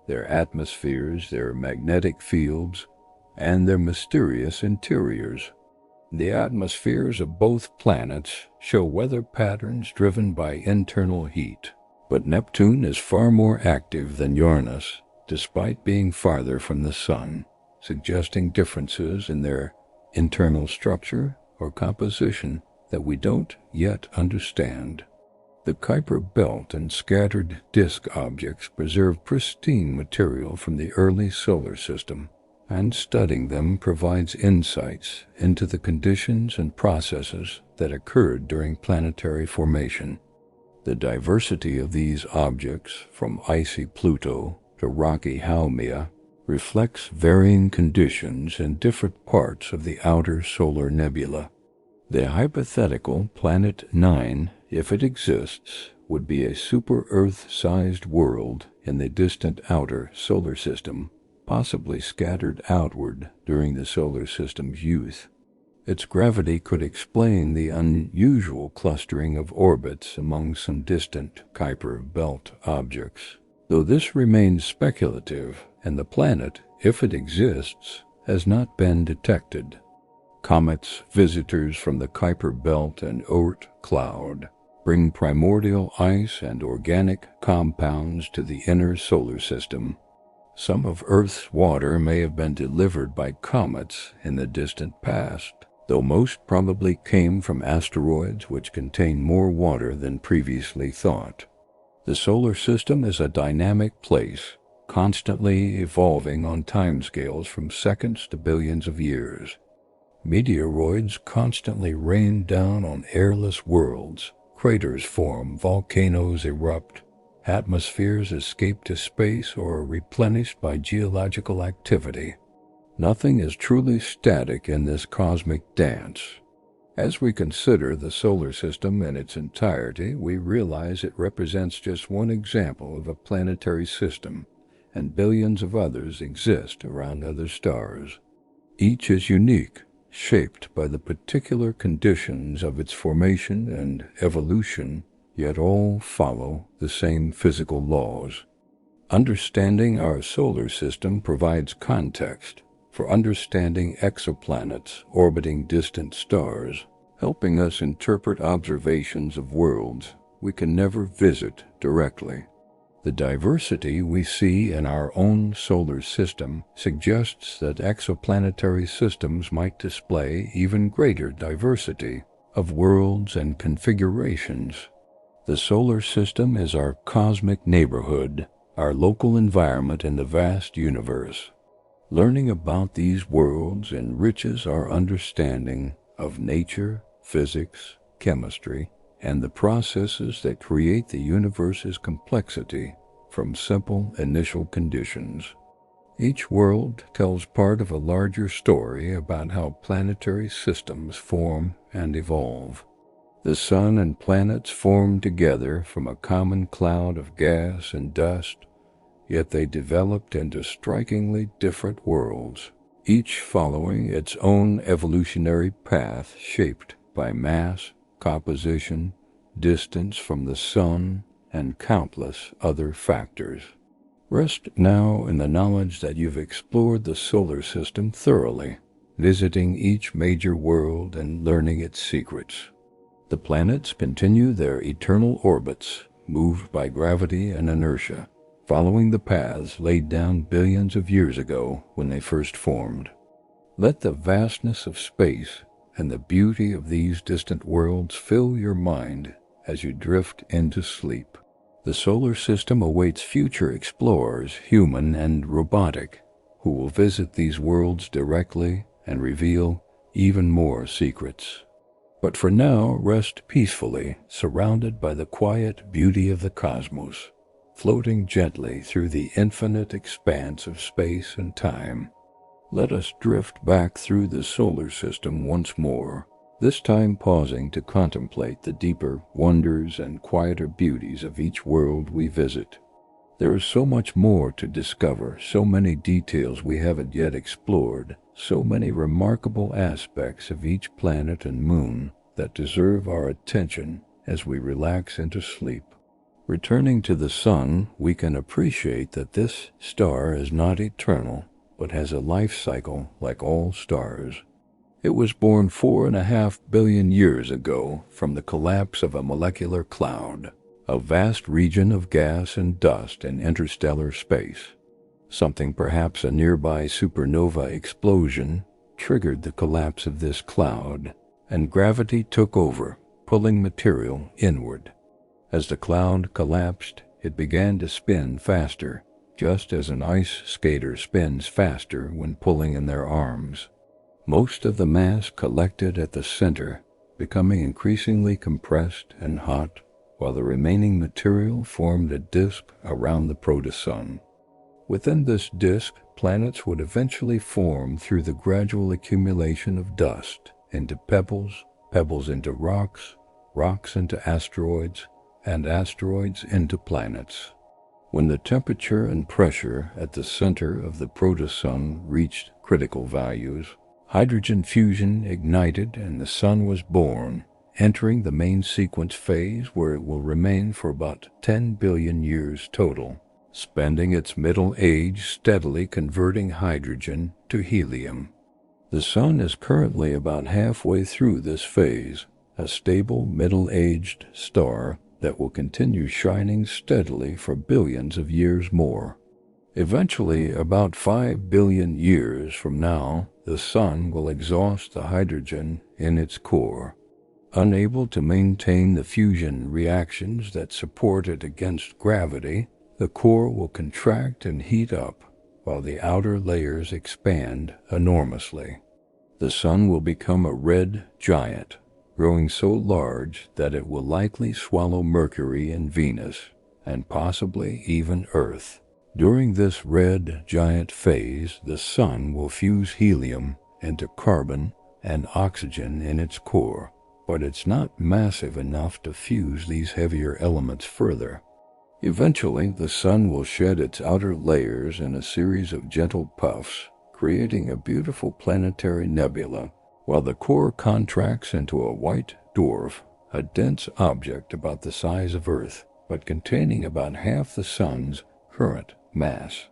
their atmospheres, their magnetic fields, and their mysterious interiors. The atmospheres of both planets show weather patterns driven by internal heat, but Neptune is far more active than Uranus, despite being farther from the Sun, suggesting differences in their internal structure or composition that we don't yet understand. The Kuiper Belt and scattered disk objects preserve pristine material from the early solar system, and studying them provides insights into the conditions and processes that occurred during planetary formation. The diversity of these objects, from icy Pluto to rocky Haumea, reflects varying conditions in different parts of the outer solar nebula. The hypothetical Planet 9, if it exists, would be a super-Earth-sized world in the distant outer solar system, possibly scattered outward during the solar system's youth. Its gravity could explain the unusual clustering of orbits among some distant Kuiper Belt objects, though this remains speculative, and the planet, if it exists, has not been detected. Comets, visitors from the Kuiper Belt and Oort Cloud, bring primordial ice and organic compounds to the inner solar system. Some of Earth's water may have been delivered by comets in the distant past, though most probably came from asteroids which contain more water than previously thought. The solar system is a dynamic place, constantly evolving on timescales from seconds to billions of years. Meteoroids constantly rain down on airless worlds, craters form, volcanoes erupt, atmospheres escape to space or are replenished by geological activity. Nothing is truly static in this cosmic dance. As we consider the solar system in its entirety, we realize it represents just one example of a planetary system, and billions of others exist around other stars. Each is unique, shaped by the particular conditions of its formation and evolution, yet all follow the same physical laws. Understanding our solar system provides context for understanding exoplanets orbiting distant stars, helping us interpret observations of worlds we can never visit directly. The diversity we see in our own solar system suggests that exoplanetary systems might display even greater diversity of worlds and configurations. The solar system is our cosmic neighborhood, our local environment in the vast universe. Learning about these worlds enriches our understanding of nature, physics, chemistry, and the processes that create the universe's complexity from simple initial conditions. Each world tells part of a larger story about how planetary systems form and evolve. The sun and planets formed together from a common cloud of gas and dust, yet they developed into strikingly different worlds, each following its own evolutionary path shaped by mass, composition, distance from the sun, and countless other factors. Rest now in the knowledge that you've explored the solar system thoroughly, visiting each major world and learning its secrets. The planets continue their eternal orbits, moved by gravity and inertia, following the paths laid down billions of years ago when they first formed. Let the vastness of space and the beauty of these distant worlds fill your mind as you drift into sleep. The solar system awaits future explorers, human and robotic, who will visit these worlds directly and reveal even more secrets. But for now, rest peacefully, surrounded by the quiet beauty of the cosmos, floating gently through the infinite expanse of space and time. Let us drift back through the solar system once more, this time pausing to contemplate the deeper wonders and quieter beauties of each world we visit. There is so much more to discover, so many details we haven't yet explored, so many remarkable aspects of each planet and moon that deserve our attention as we relax into sleep. Returning to the sun, we can appreciate that this star is not eternal, but has a life cycle like all stars. It was born 4.5 billion years ago from the collapse of a molecular cloud, a vast region of gas and dust in interstellar space. Something, perhaps a nearby supernova explosion, triggered the collapse of this cloud, and gravity took over, pulling material inward. As the cloud collapsed, it began to spin faster, just as an ice skater spins faster when pulling in their arms. Most of the mass collected at the center, becoming increasingly compressed and hot, while the remaining material formed a disk around the protosun. Within this disk, planets would eventually form through the gradual accumulation of dust into pebbles, pebbles into rocks, rocks into asteroids, and asteroids into planets. When the temperature and pressure at the center of the protosun reached critical values, hydrogen fusion ignited and the sun was born, entering the main sequence phase where it will remain for about 10 billion years total, spending its middle age steadily converting hydrogen to helium. The sun is currently about halfway through this phase, a stable middle-aged star that will continue shining steadily for billions of years more. Eventually, about 5 billion years from now, the sun will exhaust the hydrogen in its core. Unable to maintain the fusion reactions that support it against gravity, the core will contract and heat up, while the outer layers expand enormously. The sun will become a red giant, growing so large that it will likely swallow Mercury and Venus, and possibly even Earth. During this red giant phase, the sun will fuse helium into carbon and oxygen in its core, but it's not massive enough to fuse these heavier elements further. Eventually, the sun will shed its outer layers in a series of gentle puffs, creating a beautiful planetary nebula, while the core contracts into a white dwarf, a dense object about the size of Earth, but containing about half the sun's current mass.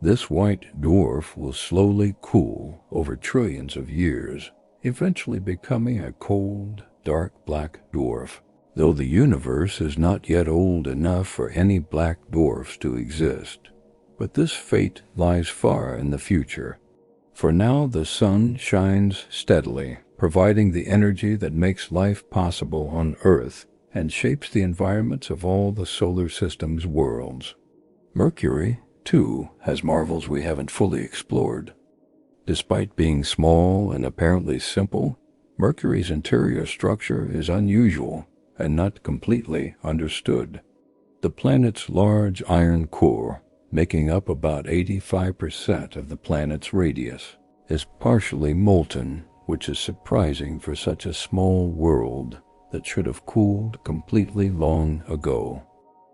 This white dwarf will slowly cool over trillions of years, eventually becoming a cold, dark black dwarf, though the universe is not yet old enough for any black dwarfs to exist. But this fate lies far in the future. For now, the sun shines steadily, providing the energy that makes life possible on Earth and shapes the environments of all the solar system's worlds. Mercury, too, has marvels we haven't fully explored. Despite being small and apparently simple, Mercury's interior structure is unusual and not completely understood. The planet's large iron core, making up about 85% of the planet's radius, is partially molten, which is surprising for such a small world, that should have cooled completely long ago.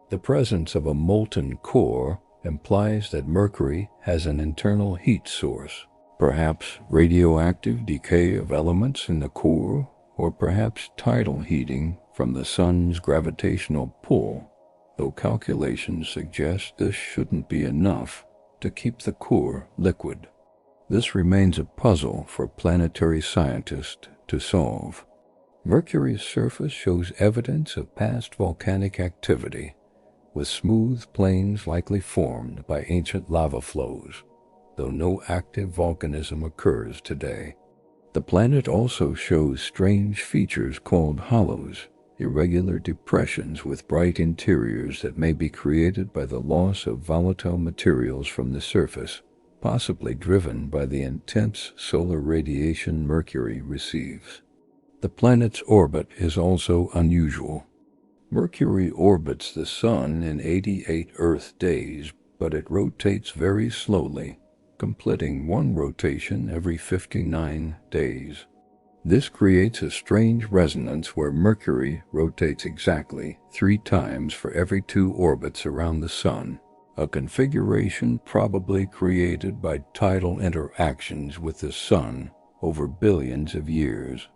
The presence of a molten core implies that Mercury has an internal heat source, perhaps radioactive decay of elements in the core, or perhaps tidal heating from the sun's gravitational pull, though calculations suggest this shouldn't be enough to keep the core liquid. This remains a puzzle for planetary scientists to solve. Mercury's surface shows evidence of past volcanic activity, with smooth plains likely formed by ancient lava flows, though no active volcanism occurs today. The planet also shows strange features called hollows, irregular depressions with bright interiors that may be created by the loss of volatile materials from the surface, possibly driven by the intense solar radiation Mercury receives. The planet's orbit is also unusual. Mercury orbits the Sun in 88 Earth days, but it rotates very slowly, completing one rotation every 59 days. This creates a strange resonance where Mercury rotates exactly 3 times for every 2 orbits around the Sun, a configuration probably created by tidal interactions with the Sun over billions of years.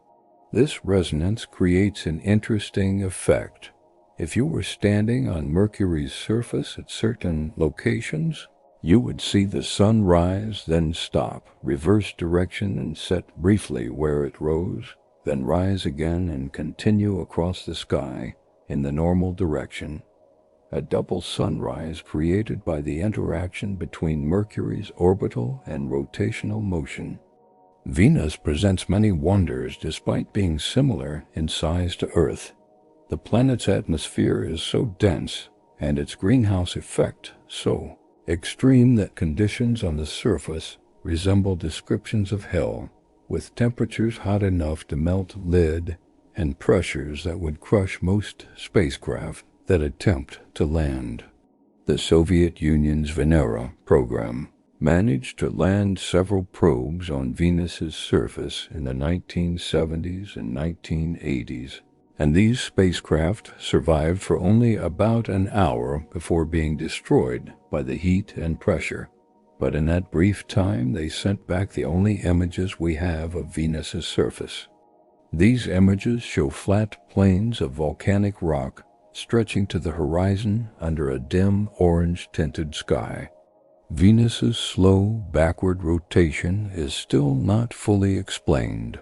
This resonance creates an interesting effect. If you were standing on Mercury's surface at certain locations, you would see the Sun rise, then stop, reverse direction and set briefly where it rose, then rise again and continue across the sky in the normal direction. A double sunrise created by the interaction between Mercury's orbital and rotational motion. Venus presents many wonders despite being similar in size to Earth. The planet's atmosphere is so dense and its greenhouse effect so extreme that conditions on the surface resemble descriptions of hell, with temperatures hot enough to melt lead and pressures that would crush most spacecraft that attempt to land. The Soviet Union's Venera program managed to land several probes on Venus's surface in the 1970s and 1980s, and these spacecraft survived for only about an hour before being destroyed by the heat and pressure. But in that brief time, they sent back the only images we have of Venus's surface. These images show flat plains of volcanic rock stretching to the horizon under a dim orange-tinted sky. Venus's slow backward rotation is still not fully explained.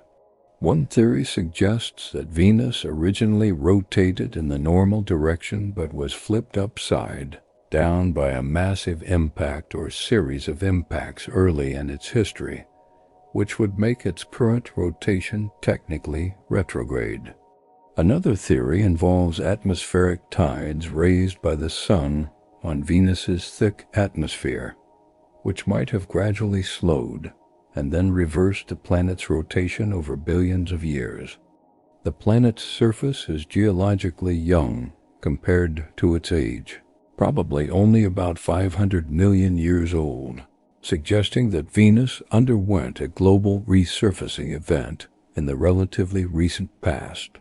One theory suggests that Venus originally rotated in the normal direction but was flipped upside down by a massive impact or series of impacts early in its history, which would make its current rotation technically retrograde. Another theory involves atmospheric tides raised by the Sun on Venus's thick atmosphere, which might have gradually slowed and then reversed the planet's rotation over billions of years. The planet's surface is geologically young compared to its age, probably only about 500 million years old, suggesting that Venus underwent a global resurfacing event in the relatively recent past.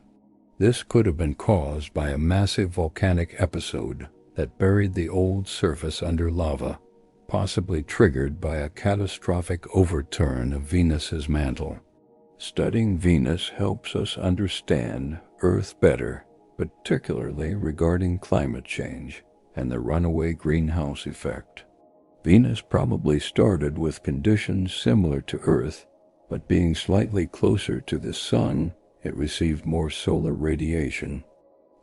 This could have been caused by a massive volcanic episode that buried the old surface under lava, possibly triggered by a catastrophic overturn of Venus's mantle. Studying Venus helps us understand Earth better, particularly regarding climate change and the runaway greenhouse effect. Venus probably started with conditions similar to Earth, but being slightly closer to the Sun, it received more solar radiation.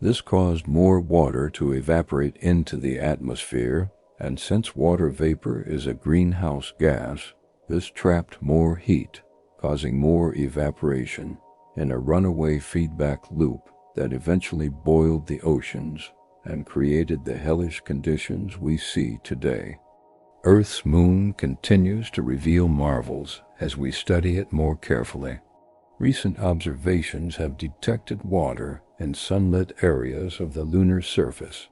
This caused more water to evaporate into the atmosphere, and since water vapor is a greenhouse gas, this trapped more heat, causing more evaporation in a runaway feedback loop that eventually boiled the oceans and created the hellish conditions we see today. Earth's moon continues to reveal marvels as we study it more carefully. Recent observations have detected water in sunlit areas of the lunar surface,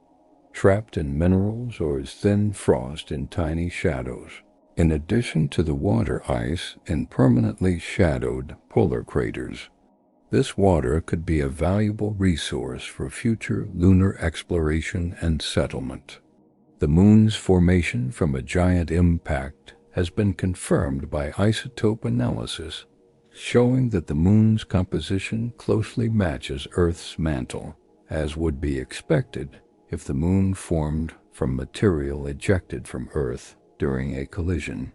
trapped in minerals or as thin frost in tiny shadows, in addition to the water ice in permanently shadowed polar craters. This water could be a valuable resource for future lunar exploration and settlement. The Moon's formation from a giant impact has been confirmed by isotope analysis, showing that the Moon's composition closely matches Earth's mantle, as would be expected if the Moon formed from material ejected from Earth during a collision.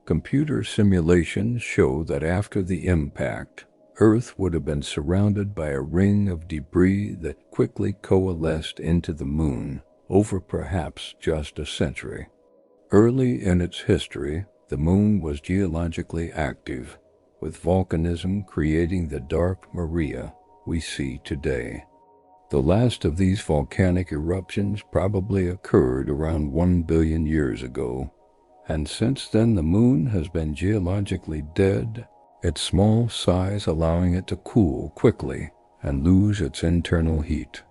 Computer simulations show that after the impact, Earth would have been surrounded by a ring of debris that quickly coalesced into the Moon over perhaps just a century. Early in its history, the Moon was geologically active, with volcanism creating the dark Maria we see today. The last of these volcanic eruptions probably occurred around 1 billion years ago, and since then the Moon has been geologically dead, its small size allowing it to cool quickly and lose its internal heat.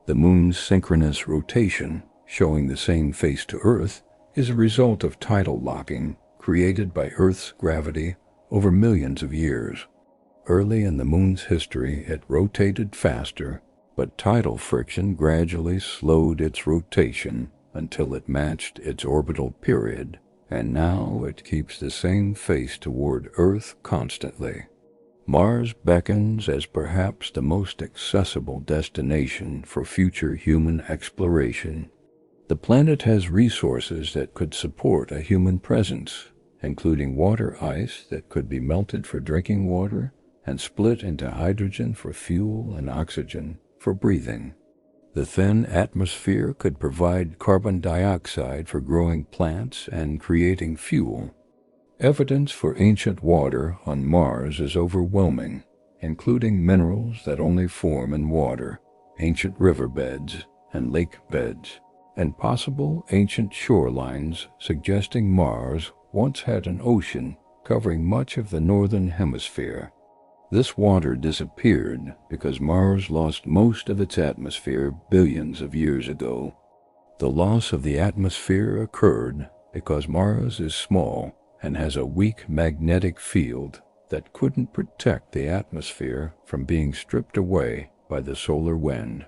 The Moon's synchronous rotation, showing the same face to Earth, is a result of tidal locking created by Earth's gravity over millions of years. Early in the Moon's history, it rotated faster, but tidal friction gradually slowed its rotation until it matched its orbital period, and now it keeps the same face toward Earth constantly. Mars beckons as perhaps the most accessible destination for future human exploration. The planet has resources that could support a human presence, including water ice that could be melted for drinking water and split into hydrogen for fuel and oxygen for breathing. The thin atmosphere could provide carbon dioxide for growing plants and creating fuel. Evidence for ancient water on Mars is overwhelming, including minerals that only form in water, ancient riverbeds and lake beds, and possible ancient shorelines suggesting Mars once had an ocean covering much of the northern hemisphere. This water disappeared because Mars lost most of its atmosphere billions of years ago. The loss of the atmosphere occurred because Mars is small and has a weak magnetic field that couldn't protect the atmosphere from being stripped away by the solar wind.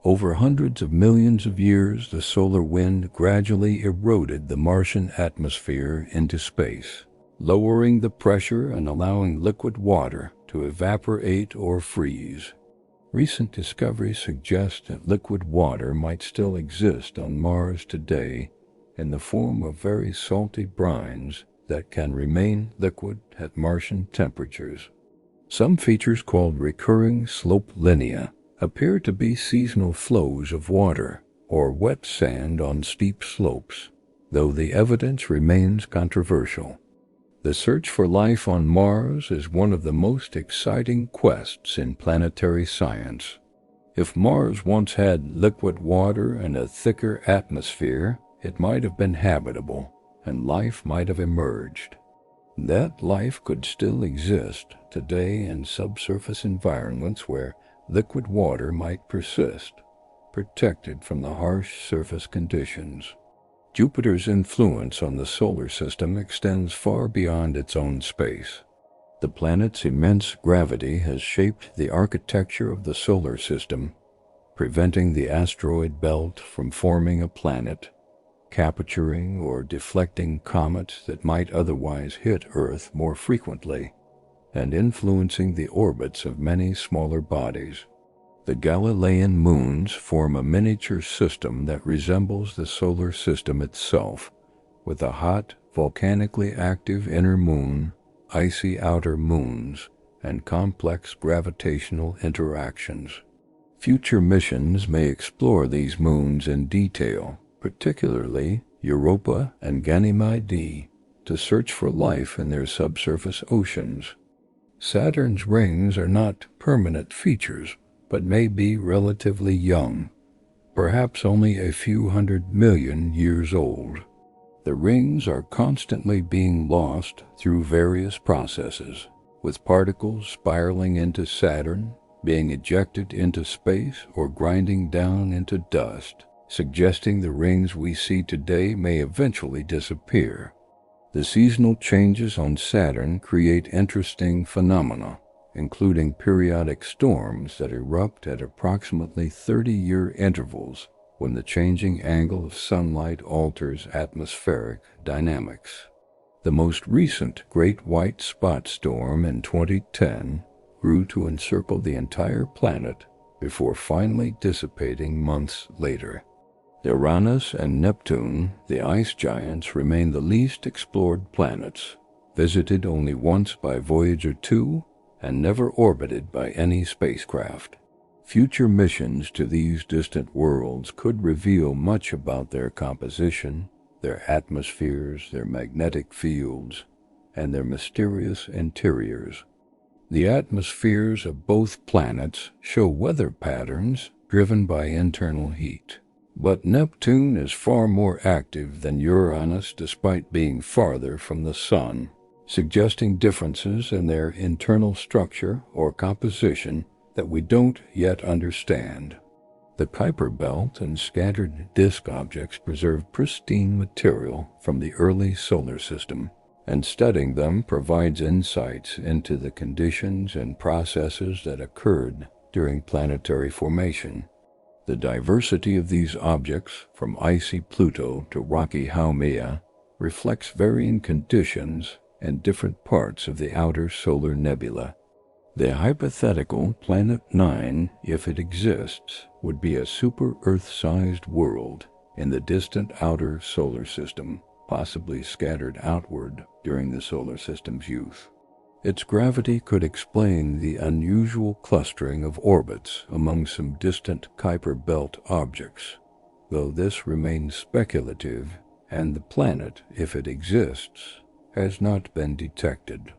Over hundreds of millions of years, the solar wind gradually eroded the Martian atmosphere into space, lowering the pressure and allowing liquid water to evaporate or freeze. Recent discoveries suggest that liquid water might still exist on Mars today in the form of very salty brines that can remain liquid at Martian temperatures. Some features called recurring slope linea appear to be seasonal flows of water or wet sand on steep slopes, though the evidence remains controversial. The search for life on Mars is one of the most exciting quests in planetary science. If Mars once had liquid water and a thicker atmosphere, it might have been habitable, and life might have emerged. That life could still exist today in subsurface environments where liquid water might persist, protected from the harsh surface conditions. Jupiter's influence on the solar system extends far beyond its own space. The planet's immense gravity has shaped the architecture of the solar system, preventing the asteroid belt from forming a planet, capturing or deflecting comets that might otherwise hit Earth more frequently, and influencing the orbits of many smaller bodies. The Galilean moons form a miniature system that resembles the solar system itself, with a hot, volcanically active inner moon, icy outer moons, and complex gravitational interactions. Future missions may explore these moons in detail, particularly Europa and Ganymede D, to search for life in their subsurface oceans. Saturn's rings are not permanent features, but may be relatively young, perhaps only a few 100 million years old. The rings are constantly being lost through various processes, with particles spiraling into Saturn, being ejected into space, or grinding down into dust, suggesting the rings we see today may eventually disappear. The seasonal changes on Saturn create interesting phenomena, including periodic storms that erupt at approximately 30-year intervals when the changing angle of sunlight alters atmospheric dynamics. The most recent Great White Spot Storm in 2010 grew to encircle the entire planet before finally dissipating months later. Uranus and Neptune, the ice giants, remain the least explored planets, visited only once by Voyager 2 and never orbited by any spacecraft. Future missions to these distant worlds could reveal much about their composition, their atmospheres, their magnetic fields, and their mysterious interiors. The atmospheres of both planets show weather patterns driven by internal heat. But Neptune is far more active than Uranus despite being farther from the Sun, suggesting differences in their internal structure or composition that we don't yet understand. The Kuiper Belt and scattered disk objects preserve pristine material from the early solar system, and studying them provides insights into the conditions and processes that occurred during planetary formation. The diversity of these objects, from icy Pluto to rocky Haumea, reflects varying conditions in different parts of the outer solar nebula. The hypothetical Planet 9, if it exists, would be a super-Earth-sized world in the distant outer solar system, possibly scattered outward during the solar system's youth. Its gravity could explain the unusual clustering of orbits among some distant Kuiper Belt objects, though this remains speculative, and the planet, if it exists, has not been detected.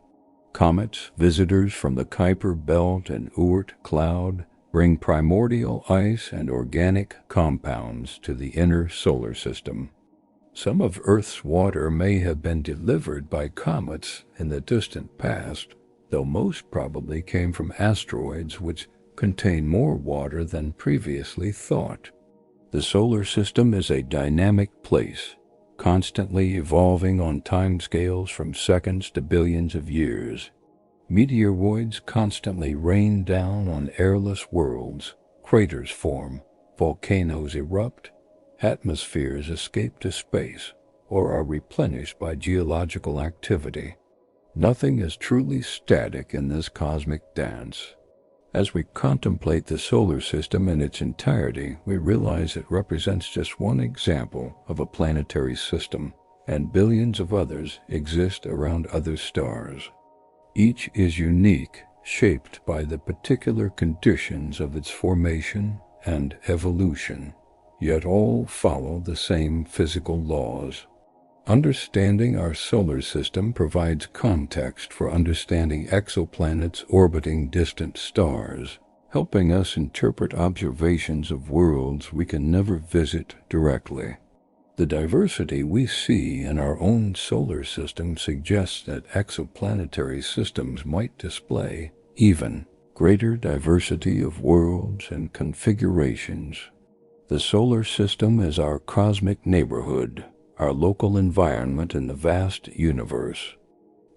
Comets, visitors from the Kuiper Belt and Oort Cloud, bring primordial ice and organic compounds to the inner solar system. Some of Earth's water may have been delivered by comets in the distant past, though most probably came from asteroids which contain more water than previously thought. The solar system is a dynamic place, constantly evolving on timescales from seconds to billions of years. Meteoroids constantly rain down on airless worlds, craters form, volcanoes erupt, atmospheres escape to space, or are replenished by geological activity. Nothing is truly static in this cosmic dance. As we contemplate the solar system in its entirety, we realize it represents just one example of a planetary system, and billions of others exist around other stars. Each is unique, shaped by the particular conditions of its formation and evolution, yet all follow the same physical laws. Understanding our solar system provides context for understanding exoplanets orbiting distant stars, helping us interpret observations of worlds we can never visit directly. The diversity we see in our own solar system suggests that exoplanetary systems might display even greater diversity of worlds and configurations. The solar system is our cosmic neighborhood, our local environment in the vast universe.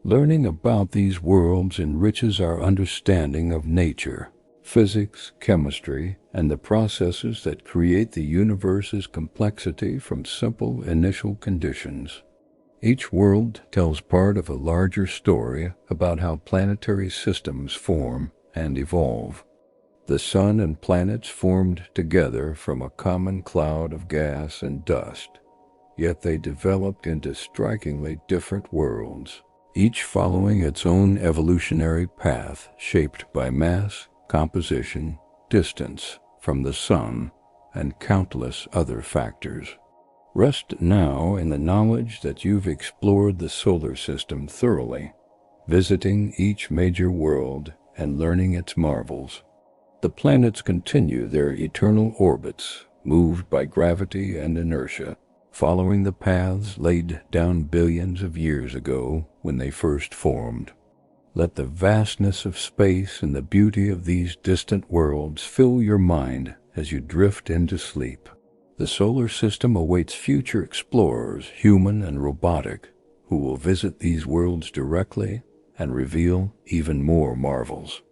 Learning about these worlds enriches our understanding of nature, physics, chemistry, and the processes that create the universe's complexity from simple initial conditions. Each world tells part of a larger story about how planetary systems form and evolve. The sun and planets formed together from a common cloud of gas and dust, yet they developed into strikingly different worlds, each following its own evolutionary path shaped by mass, composition, distance from the sun, and countless other factors. Rest now in the knowledge that you've explored the solar system thoroughly, visiting each major world and learning its marvels. The planets continue their eternal orbits, moved by gravity and inertia, following the paths laid down billions of years ago when they first formed. Let the vastness of space and the beauty of these distant worlds fill your mind as you drift into sleep. The solar system awaits future explorers, human and robotic, who will visit these worlds directly and reveal even more marvels.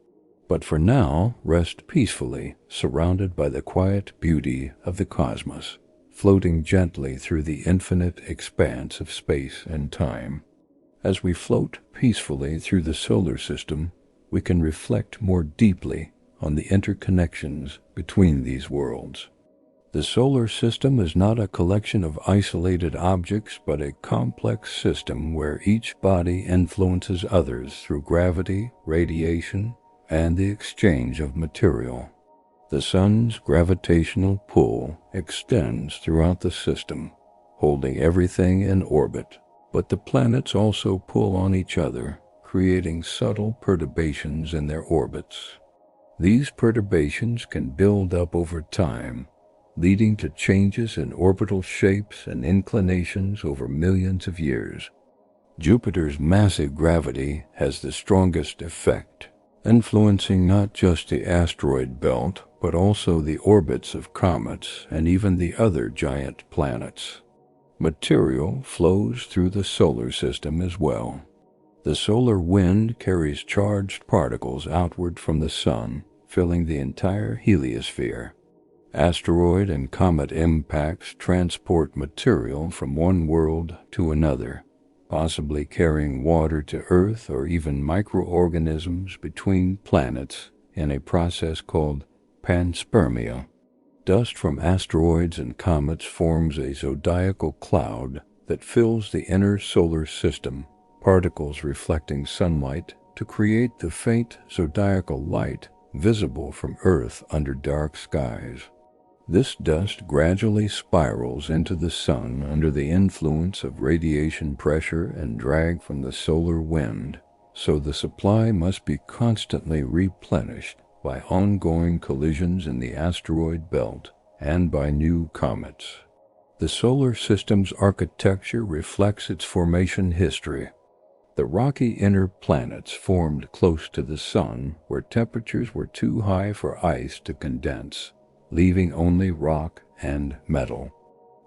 But for now, rest peacefully, surrounded by the quiet beauty of the cosmos, floating gently through the infinite expanse of space and time. As we float peacefully through the solar system, we can reflect more deeply on the interconnections between these worlds. The solar system is not a collection of isolated objects, but a complex system where each body influences others through gravity, radiation, and the exchange of material. The sun's gravitational pull extends throughout the system, holding everything in orbit, but the planets also pull on each other, creating subtle perturbations in their orbits. These perturbations can build up over time, leading to changes in orbital shapes and inclinations over millions of years. Jupiter's massive gravity has the strongest effect, influencing not just the asteroid belt, but also the orbits of comets and even the other giant planets. Material flows through the solar system as well. The solar wind carries charged particles outward from the sun, filling the entire heliosphere. Asteroid and comet impacts transport material from one world to another, possibly carrying water to Earth or even microorganisms between planets in a process called panspermia. Dust from asteroids and comets forms a zodiacal cloud that fills the inner solar system, particles reflecting sunlight to create the faint zodiacal light visible from Earth under dark skies. This dust gradually spirals into the sun under the influence of radiation pressure and drag from the solar wind, so the supply must be constantly replenished by ongoing collisions in the asteroid belt and by new comets. The solar system's architecture reflects its formation history. The rocky inner planets formed close to the sun where temperatures were too high for ice to condense, leaving only rock and metal.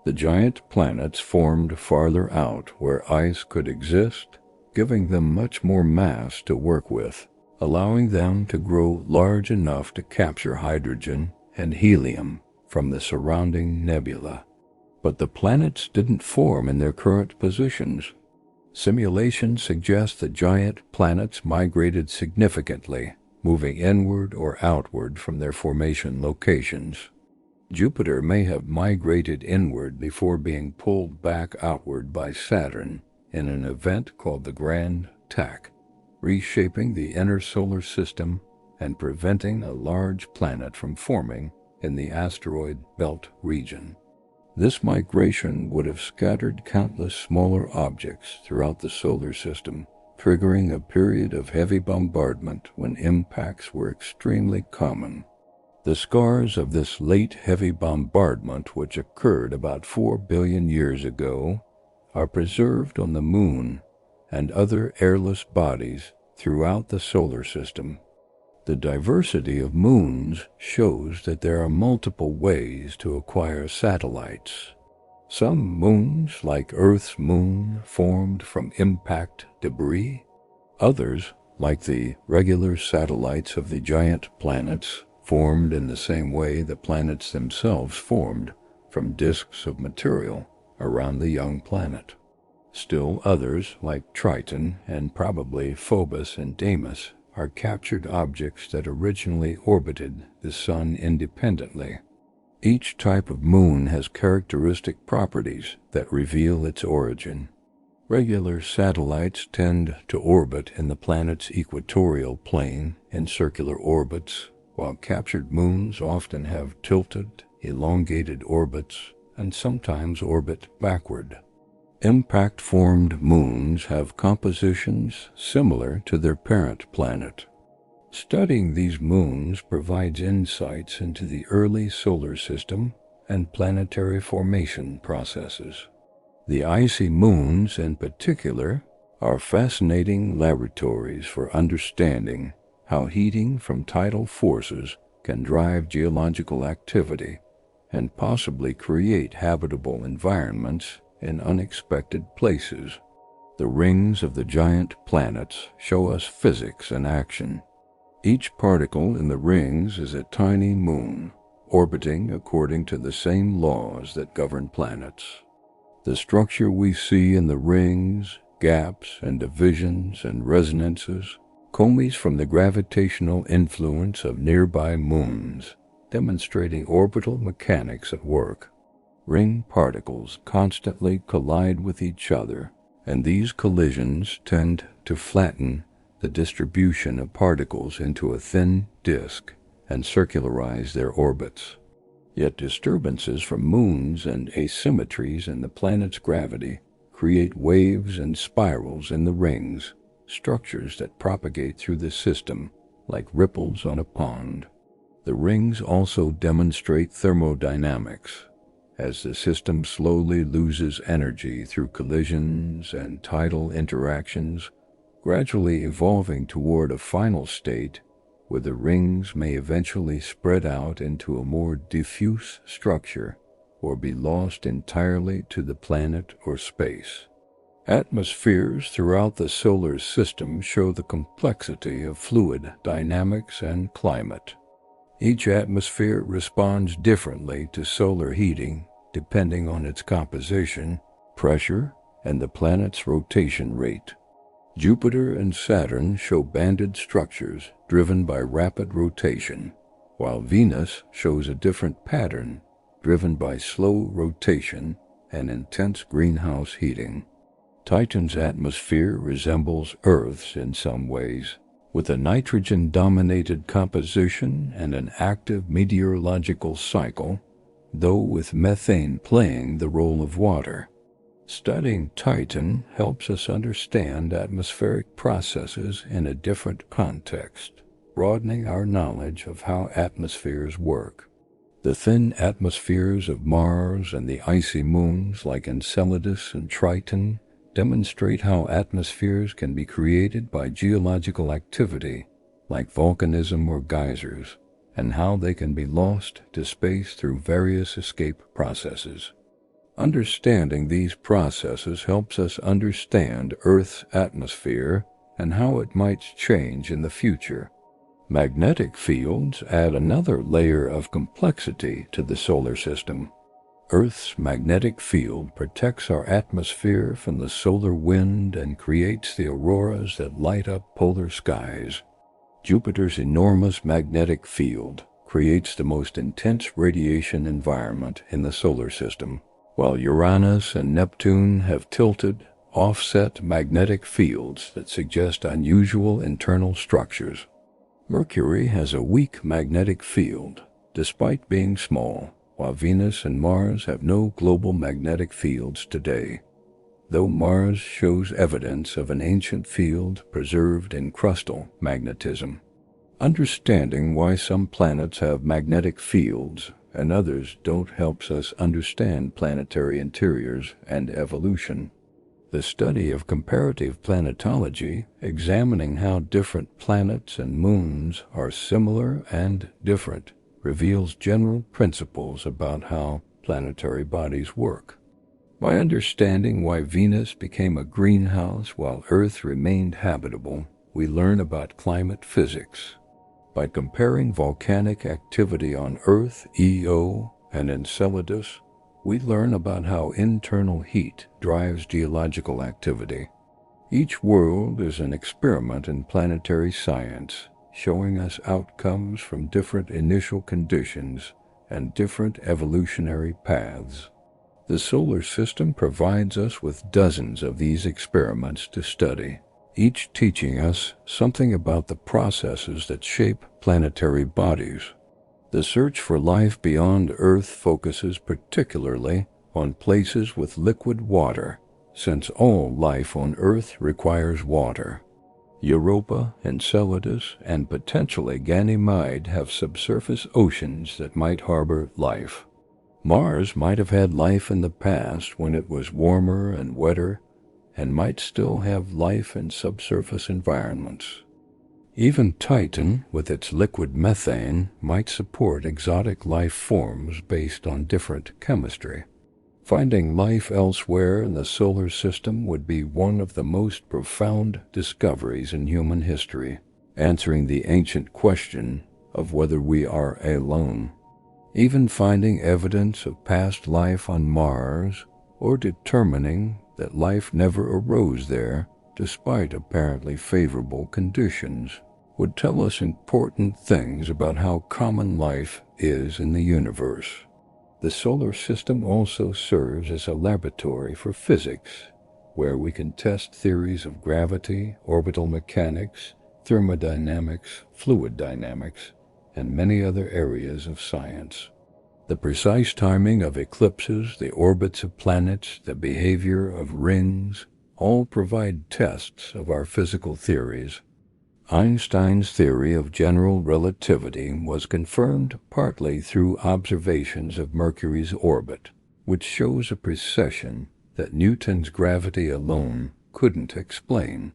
The giant planets formed farther out where ice could exist, giving them much more mass to work with, allowing them to grow large enough to capture hydrogen and helium from the surrounding nebula. But the planets didn't form in their current positions. Simulations suggest the giant planets migrated significantly, moving inward or outward from their formation locations. Jupiter may have migrated inward before being pulled back outward by Saturn in an event called the Grand Tack, reshaping the inner solar system and preventing a large planet from forming in the asteroid belt region. This migration would have scattered countless smaller objects throughout the solar system, triggering a period of heavy bombardment when impacts were extremely common. The scars of this late heavy bombardment, which occurred about 4 billion years ago, are preserved on the Moon and other airless bodies throughout the solar system. The diversity of moons shows that there are multiple ways to acquire satellites. Some moons, like Earth's moon, formed from impact debris. Others, like the regular satellites of the giant planets, formed in the same way the planets themselves formed, from disks of material around the young planet. Still others, like Triton and probably Phobos and Deimos, are captured objects that originally orbited the Sun independently. Each type of moon has characteristic properties that reveal its origin. Regular satellites tend to orbit in the planet's equatorial plane in circular orbits, while captured moons often have tilted, elongated orbits and sometimes orbit backward. Impact-formed moons have compositions similar to their parent planet. Studying these moons provides insights into the early solar system and planetary formation processes. The icy moons, in particular, are fascinating laboratories for understanding how heating from tidal forces can drive geological activity and possibly create habitable environments in unexpected places. The rings of the giant planets show us physics in action. Each particle in the rings is a tiny moon, orbiting according to the same laws that govern planets. The structure we see in the rings, gaps and divisions and resonances comes from the gravitational influence of nearby moons, demonstrating orbital mechanics at work. Ring particles constantly collide with each other, and these collisions tend to flatten the distribution of particles into a thin disk and circularize their orbits. Yet disturbances from moons and asymmetries in the planet's gravity create waves and spirals in the rings, structures that propagate through the system like ripples on a pond. The rings also demonstrate thermodynamics, as the system slowly loses energy through collisions and tidal interactions, gradually evolving toward a final state where the rings may eventually spread out into a more diffuse structure or be lost entirely to the planet or space. Atmospheres throughout the solar system show the complexity of fluid dynamics and climate. Each atmosphere responds differently to solar heating depending on its composition, pressure, and the planet's rotation rate. Jupiter and Saturn show banded structures driven by rapid rotation, while Venus shows a different pattern driven by slow rotation and intense greenhouse heating. Titan's atmosphere resembles Earth's in some ways, with a nitrogen-dominated composition and an active meteorological cycle, though with methane playing the role of water. Studying Titan helps us understand atmospheric processes in a different context, broadening our knowledge of how atmospheres work. The thin atmospheres of Mars and the icy moons like Enceladus and Triton demonstrate how atmospheres can be created by geological activity, like volcanism or geysers, and how they can be lost to space through various escape processes. Understanding these processes helps us understand Earth's atmosphere and how it might change in the future. Magnetic fields add another layer of complexity to the solar system. Earth's magnetic field protects our atmosphere from the solar wind and creates the auroras that light up polar skies. Jupiter's enormous magnetic field creates the most intense radiation environment in the solar system, while Uranus and Neptune have tilted, offset magnetic fields that suggest unusual internal structures. Mercury has a weak magnetic field, despite being small, while Venus and Mars have no global magnetic fields today, though Mars shows evidence of an ancient field preserved in crustal magnetism. Understanding why some planets have magnetic fields and others don't helps us understand planetary interiors and evolution. The study of comparative planetology, examining how different planets and moons are similar and different, reveals general principles about how planetary bodies work. By understanding why Venus became a greenhouse while Earth remained habitable, we learn about climate physics. By comparing volcanic activity on Earth, Io, and Enceladus, we learn about how internal heat drives geological activity. Each world is an experiment in planetary science, showing us outcomes from different initial conditions and different evolutionary paths. The solar system provides us with dozens of these experiments to study, each teaching us something about the processes that shape planetary bodies. The search for life beyond Earth focuses particularly on places with liquid water, since all life on Earth requires water. Europa, Enceladus, and potentially Ganymede have subsurface oceans that might harbor life. Mars might have had life in the past when it was warmer and wetter, and might still have life in subsurface environments. Even Titan, with its liquid methane, might support exotic life forms based on different chemistry. Finding life elsewhere in the solar system would be one of the most profound discoveries in human history. answering the ancient question of whether we are alone, even finding evidence of past life on Mars, or determining that life never arose there despite apparently favorable conditions, would tell us important things about how common life is in the universe. The solar system also serves as a laboratory for physics, where we can test theories of gravity, orbital mechanics, thermodynamics, fluid dynamics, and many other areas of science. The precise timing of eclipses, the orbits of planets, the behavior of rings, all provide tests of our physical theories. Einstein's theory of general relativity was confirmed partly through observations of Mercury's orbit, which shows a precession that Newton's gravity alone couldn't explain.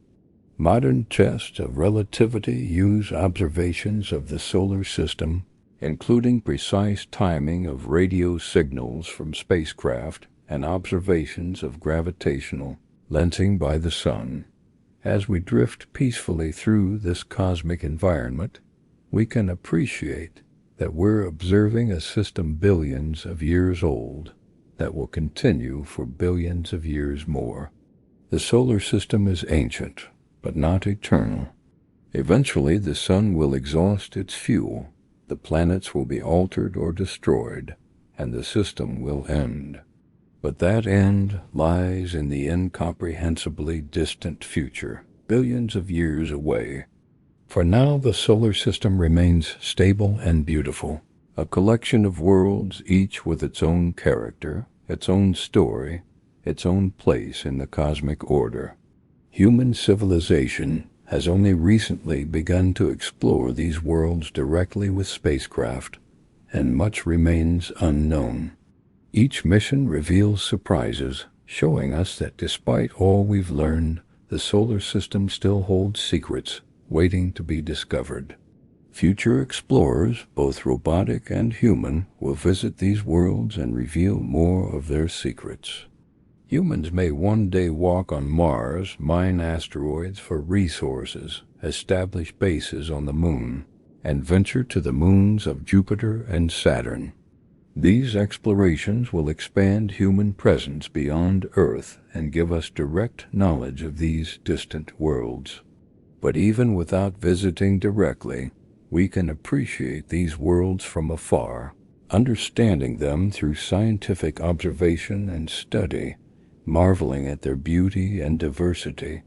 Modern tests of relativity use observations of the solar system, including precise timing of radio signals from spacecraft and observations of gravitational lensing by the sun. As we drift peacefully through this cosmic environment, we can appreciate that we're observing a system billions of years old that will continue for billions of years more. The solar system is ancient, but not eternal. Eventually, the sun will exhaust its fuel, the planets will be altered or destroyed, and the system will end. But that end lies in the incomprehensibly distant future, billions of years away. For now, the solar system remains stable and beautiful, a collection of worlds, each with its own character, its own story, its own place in the cosmic order. Human civilization has only recently begun to explore these worlds directly with spacecraft, and much remains unknown. Each mission reveals surprises, showing us that despite all we've learned, the solar system still holds secrets waiting to be discovered. Future explorers, both robotic and human, will visit these worlds and reveal more of their secrets. Humans may one day walk on Mars, mine asteroids for resources, establish bases on the Moon, and venture to the moons of Jupiter and Saturn. These explorations will expand human presence beyond Earth and give us direct knowledge of these distant worlds. But even without visiting directly, we can appreciate these worlds from afar, understanding them through scientific observation and study, marveling at their beauty and diversity,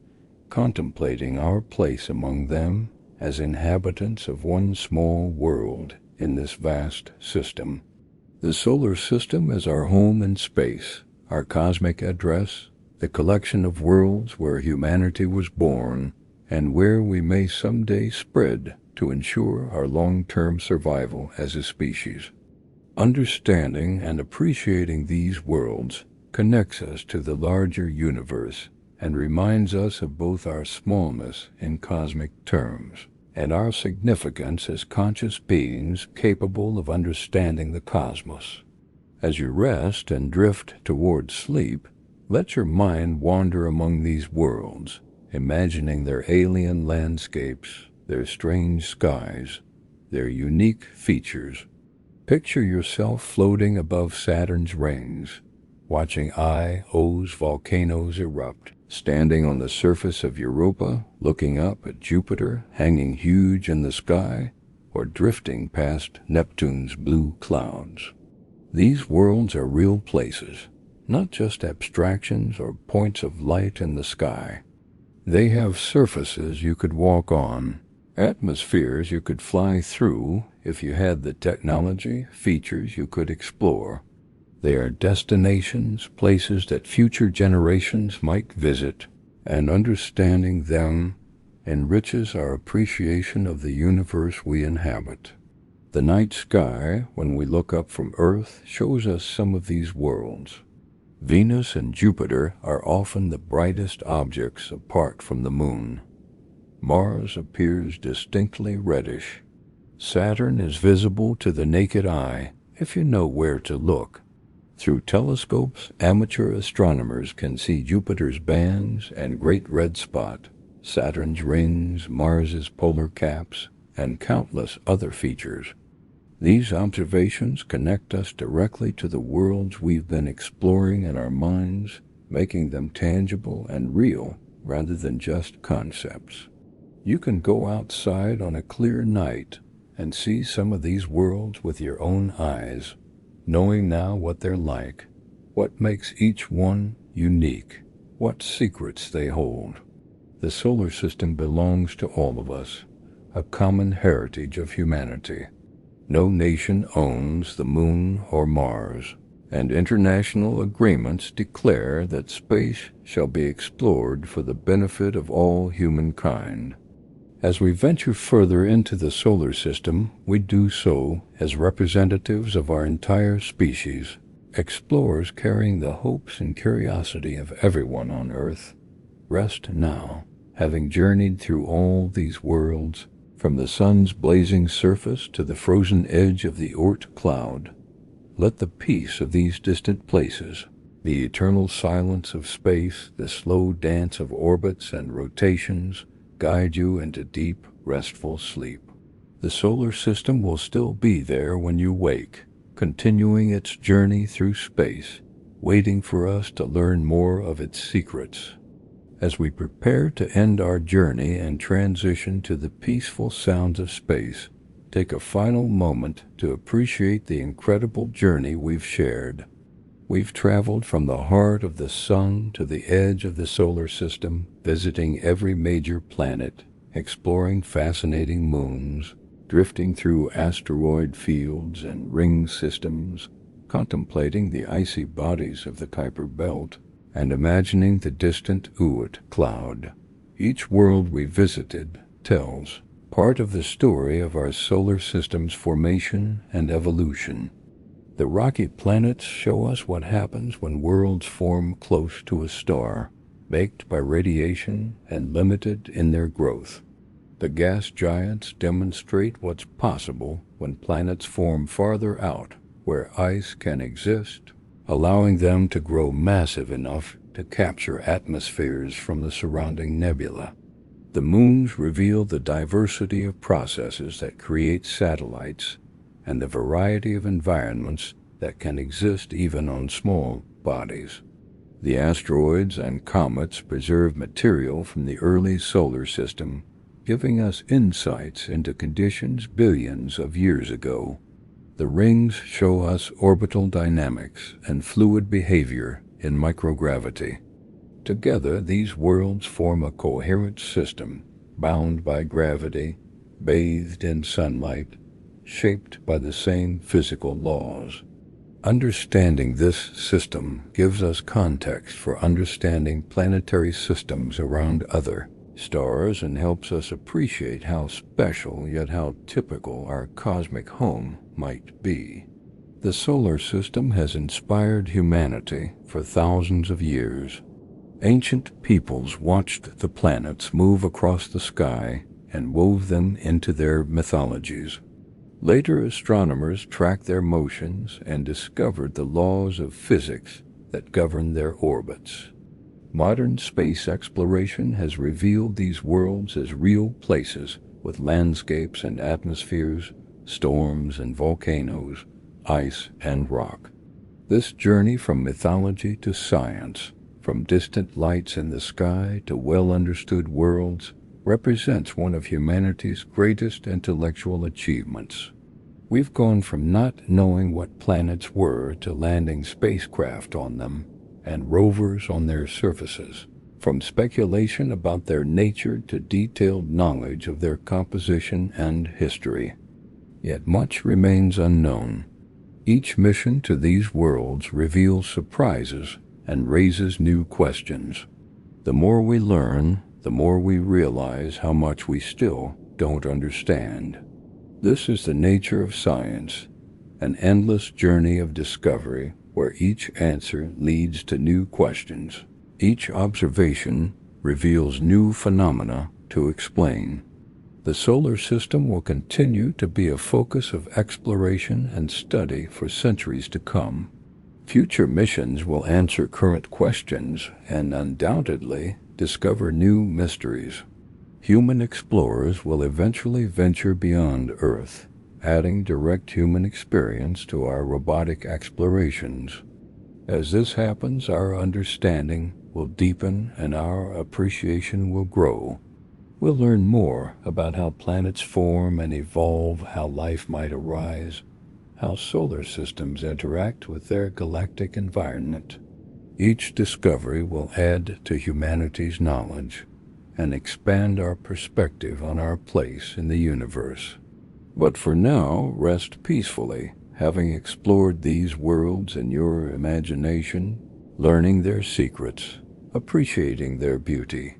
contemplating our place among them as inhabitants of one small world in this vast system. The solar system is our home in space, our cosmic address, the collection of worlds where humanity was born, and where we may someday spread to ensure our long-term survival as a species. Understanding and appreciating these worlds connects us to the larger universe and reminds us of both our smallness in cosmic terms and our significance as conscious beings capable of understanding the cosmos. As you rest and drift toward sleep, let your mind wander among these worlds, imagining their alien landscapes, their strange skies, their unique features. Picture yourself floating above Saturn's rings, watching Io's volcanoes erupt, standing on the surface of Europa, looking up at Jupiter hanging huge in the sky, or drifting past Neptune's blue clouds. These worlds are real places, not just abstractions or points of light in the sky. They have surfaces you could walk on, atmospheres you could fly through if you had the technology, features you could explore. They are destinations, places that future generations might visit, and understanding them enriches our appreciation of the universe we inhabit. The night sky, when we look up from Earth, shows us some of these worlds. Venus and Jupiter are often the brightest objects apart from the Moon. Mars appears distinctly reddish. Saturn is visible to the naked eye if you know where to look. Through telescopes, amateur astronomers can see Jupiter's bands and Great Red Spot, Saturn's rings, Mars's polar caps, and countless other features. These observations connect us directly to the worlds we've been exploring in our minds, making them tangible and real rather than just concepts. You can go outside on a clear night and see some of these worlds with your own eyes, knowing now what they're like, what makes each one unique, what secrets they hold. The solar system belongs to all of us, a common heritage of humanity. No nation owns the moon or Mars, and international agreements declare that space shall be explored for the benefit of all humankind. As we venture further into the solar system, we do so as representatives of our entire species, explorers carrying the hopes and curiosity of everyone on Earth. Rest now, having journeyed through all these worlds, from the sun's blazing surface to the frozen edge of the Oort Cloud. Let the peace of these distant places, the eternal silence of space, the slow dance of orbits and rotations, guide you into deep, restful sleep. The solar system will still be there when you wake, continuing its journey through space, waiting for us to learn more of its secrets. As we prepare to end our journey and transition to the peaceful sounds of space, take a final moment to appreciate the incredible journey we've shared. We've traveled from the heart of the sun to the edge of the solar system, visiting every major planet, exploring fascinating moons, drifting through asteroid fields and ring systems, contemplating the icy bodies of the Kuiper Belt, and imagining the distant Oort Cloud. Each world we visited tells part of the story of our solar system's formation and evolution. The rocky planets show us what happens when worlds form close to a star, baked by radiation and limited in their growth. The gas giants demonstrate what's possible when planets form farther out, where ice can exist, allowing them to grow massive enough to capture atmospheres from the surrounding nebula. The moons reveal the diversity of processes that create satellites and the variety of environments that can exist even on small bodies. The asteroids and comets preserve material from the early solar system, giving us insights into conditions billions of years ago. The rings show us orbital dynamics and fluid behavior in microgravity. Together, these worlds form a coherent system, bound by gravity, bathed in sunlight, shaped by the same physical laws. Understanding this system gives us context for understanding planetary systems around other stars and helps us appreciate how special yet how typical our cosmic home might be. The solar system has inspired humanity for thousands of years. Ancient peoples watched the planets move across the sky and wove them into their mythologies. Later astronomers tracked their motions and discovered the laws of physics that govern their orbits. Modern space exploration has revealed these worlds as real places with landscapes and atmospheres, storms and volcanoes, ice and rock. This journey from mythology to science, from distant lights in the sky to well-understood worlds, represents one of humanity's greatest intellectual achievements. We've gone from not knowing what planets were to landing spacecraft on them and rovers on their surfaces, from speculation about their nature to detailed knowledge of their composition and history. Yet much remains unknown. Each mission to these worlds reveals surprises and raises new questions. The more we learn, the more we realize how much we still don't understand. This is the nature of science, an endless journey of discovery where each answer leads to new questions. Each observation reveals new phenomena to explain. The solar system will continue to be a focus of exploration and study for centuries to come. Future missions will answer current questions and undoubtedly discover new mysteries. human explorers will eventually venture beyond Earth, adding direct human experience to our robotic explorations. As this happens, our understanding will deepen and our appreciation will grow. We'll learn more about how planets form and evolve, how life might arise, how solar systems interact with their galactic environment. Each discovery will add to humanity's knowledge and expand our perspective on our place in the universe. But for now, rest peacefully, having explored these worlds in your imagination, learning their secrets, appreciating their beauty,